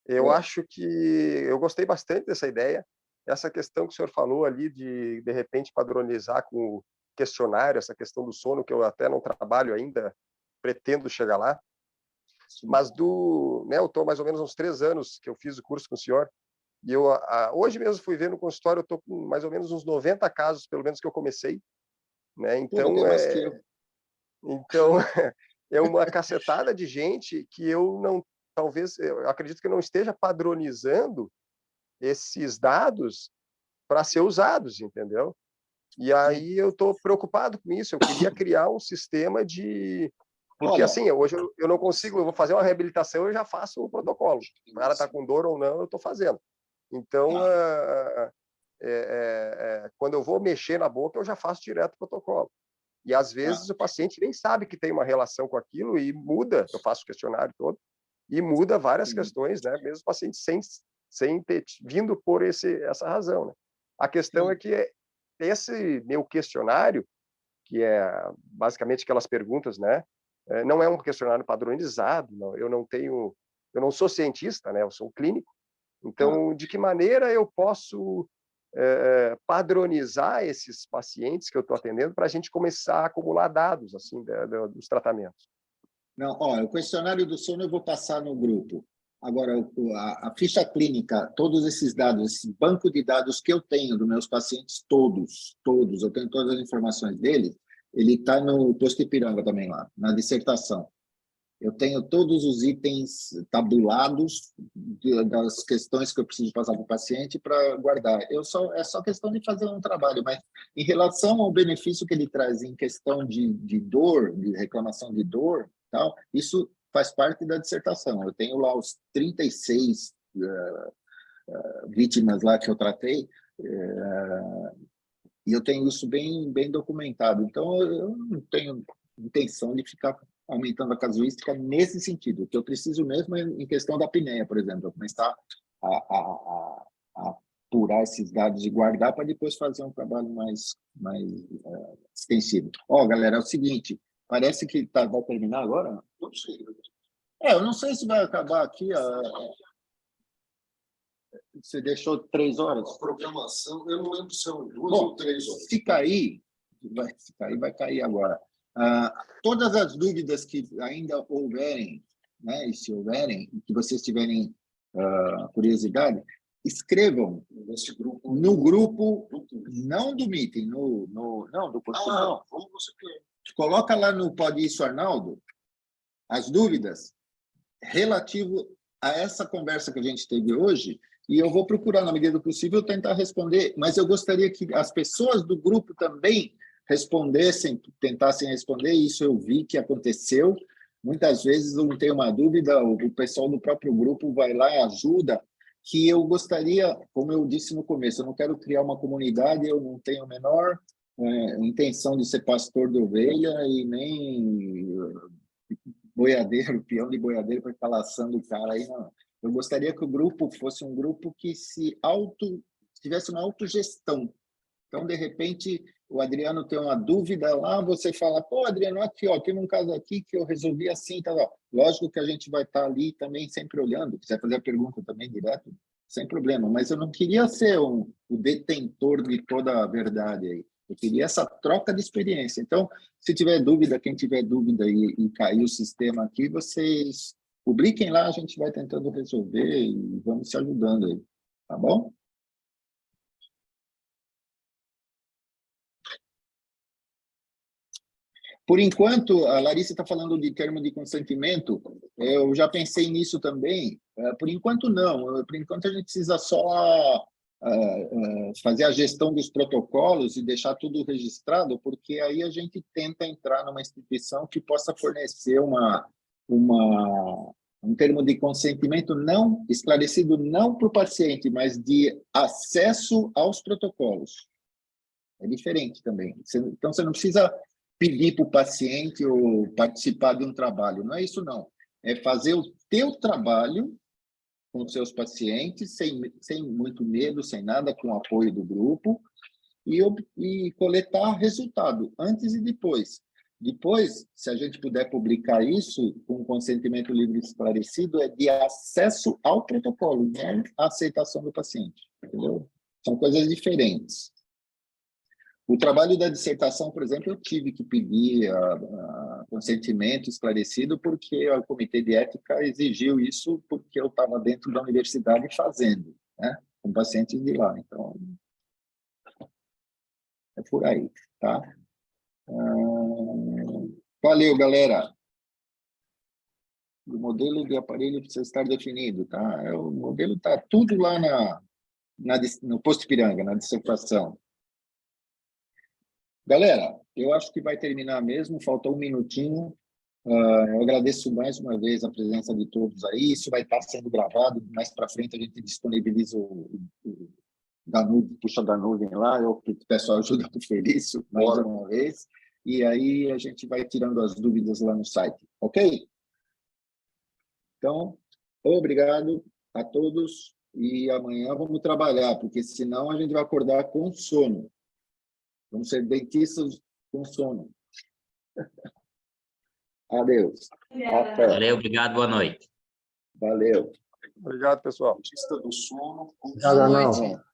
Eu acho que eu gostei bastante dessa ideia. Essa questão que o senhor falou ali de repente, padronizar com o questionário, essa questão do sono, que eu até não trabalho ainda, pretendo chegar lá. Mas eu estou mais ou menos uns 3 anos que eu fiz o curso com o senhor, e eu hoje mesmo fui ver no consultório, eu estou com mais ou menos uns 90 casos, pelo menos, que eu comecei, né? Então, é uma cacetada de gente que eu acredito que eu não esteja padronizando esses dados para ser usados, entendeu? E aí eu estou preocupado com isso, eu queria criar um sistema de... Porque, assim, hoje eu não consigo, eu vou fazer uma reabilitação, eu já faço o protocolo. O cara está com dor ou não, eu estou fazendo. Então, quando eu vou mexer na boca, eu já faço direto o protocolo. E, às vezes, o paciente nem sabe que tem uma relação com aquilo e muda, eu faço o questionário todo, e muda várias questões, né? Mesmo o paciente sem ter vindo por essa razão, né? A questão é que esse meu questionário, que é basicamente aquelas perguntas, né? Não é um questionário padronizado, não. Eu não sou cientista, né? Eu sou um clínico. Então, de que maneira eu posso padronizar esses pacientes que eu estou atendendo para a gente começar a acumular dados assim dos tratamentos? Não, o questionário do sono eu vou passar no grupo. Agora, a ficha clínica, todos esses dados, esse banco de dados que eu tenho dos meus pacientes, todos, eu tenho todas as informações deles, ele está no Posto Ipiranga também lá, na dissertação. Eu tenho todos os itens tabulados das questões que eu preciso passar para o paciente para guardar. É só questão de fazer um trabalho, mas em relação ao benefício que ele traz em questão de dor, de reclamação de dor, tal, isso faz parte da dissertação. Eu tenho lá os 36 vítimas lá que eu tratei, e eu tenho isso bem documentado. Então, eu não tenho intenção de ficar aumentando a casuística nesse sentido. O que eu preciso mesmo é em questão da apneia, por exemplo, eu começar a apurar esses dados e guardar para depois fazer um trabalho mais extensivo. Galera, é o seguinte, parece que vai terminar agora? Não sei. Eu não sei se vai acabar aqui. Você deixou 3 horas? A programação, eu não lembro se são 2 ou 3 horas. Se cair, vai cair agora. Todas as dúvidas que ainda houverem, né, e se houverem, que vocês tiverem curiosidade, escrevam no grupo, não do meeting, não, do postulado. Coloca lá no Pode Isso, Arnaldo, as dúvidas relativo a essa conversa que a gente teve hoje, e eu vou procurar, na medida do possível, tentar responder, mas eu gostaria que as pessoas do grupo também tentassem responder, isso eu vi que aconteceu. Muitas vezes eu tenho uma dúvida, o pessoal do próprio grupo vai lá e ajuda, que eu gostaria, como eu disse no começo, eu não quero criar uma comunidade, eu não tenho a menor intenção de ser pastor de ovelha e nem boiadeiro, peão de boiadeiro para ficar laçando o cara aí, não. Eu gostaria que o grupo fosse um grupo que tivesse uma autogestão. Então, de repente, o Adriano tem uma dúvida lá, você fala, Adriano, aqui, tem um caso aqui que eu resolvi assim, tá, lógico que a gente vai estar ali também sempre olhando, quiser fazer a pergunta também direto, sem problema, mas eu não queria ser o detentor de toda a verdade aí. Eu queria essa troca de experiência. Então, se tiver dúvida, quem tiver dúvida e cair o sistema aqui, vocês publiquem lá, a gente vai tentando resolver e vamos se ajudando aí, tá bom? Por enquanto, a Larissa está falando de termo de consentimento, eu já pensei nisso também. Por enquanto, não. Por enquanto, a gente precisa só fazer a gestão dos protocolos e deixar tudo registrado, porque aí a gente tenta entrar numa instituição que possa fornecer um termo de consentimento não esclarecido, não para o paciente, mas de acesso aos protocolos. É diferente também. Então, você não precisa pedir para o paciente ou participar de um trabalho. Não é isso, não. É fazer o teu trabalho com seus pacientes, sem muito medo, sem nada, com o apoio do grupo, e coletar resultado, antes e depois. Depois, se a gente puder publicar isso, com consentimento livre e esclarecido, é de acesso ao protocolo, não a aceitação do paciente. Entendeu? São coisas diferentes. O trabalho da dissertação, por exemplo, eu tive que pedir consentimento esclarecido porque o Comitê de Ética exigiu isso porque eu estava dentro da universidade fazendo, né, com pacientes de lá. Então, é por aí, tá? Valeu, galera. O modelo de aparelho precisa estar definido, tá? O modelo está tudo lá no Posto Ipiranga, na dissertação. Galera, eu acho que vai terminar mesmo, falta um minutinho. Eu agradeço mais uma vez a presença de todos aí. Isso vai estar sendo gravado, mais para frente a gente disponibiliza o da nuvem, puxa da nuvem lá, eu peço ajuda para o Felício mais uma vez, e aí a gente vai tirando as dúvidas lá no site, ok? Então, obrigado a todos, e amanhã vamos trabalhar, porque senão a gente vai acordar com sono. Vamos ser dentistas com sono. Adeus. Até. Valeu, obrigado, boa noite. Valeu. Obrigado, pessoal. Dentista do sono. Boa noite.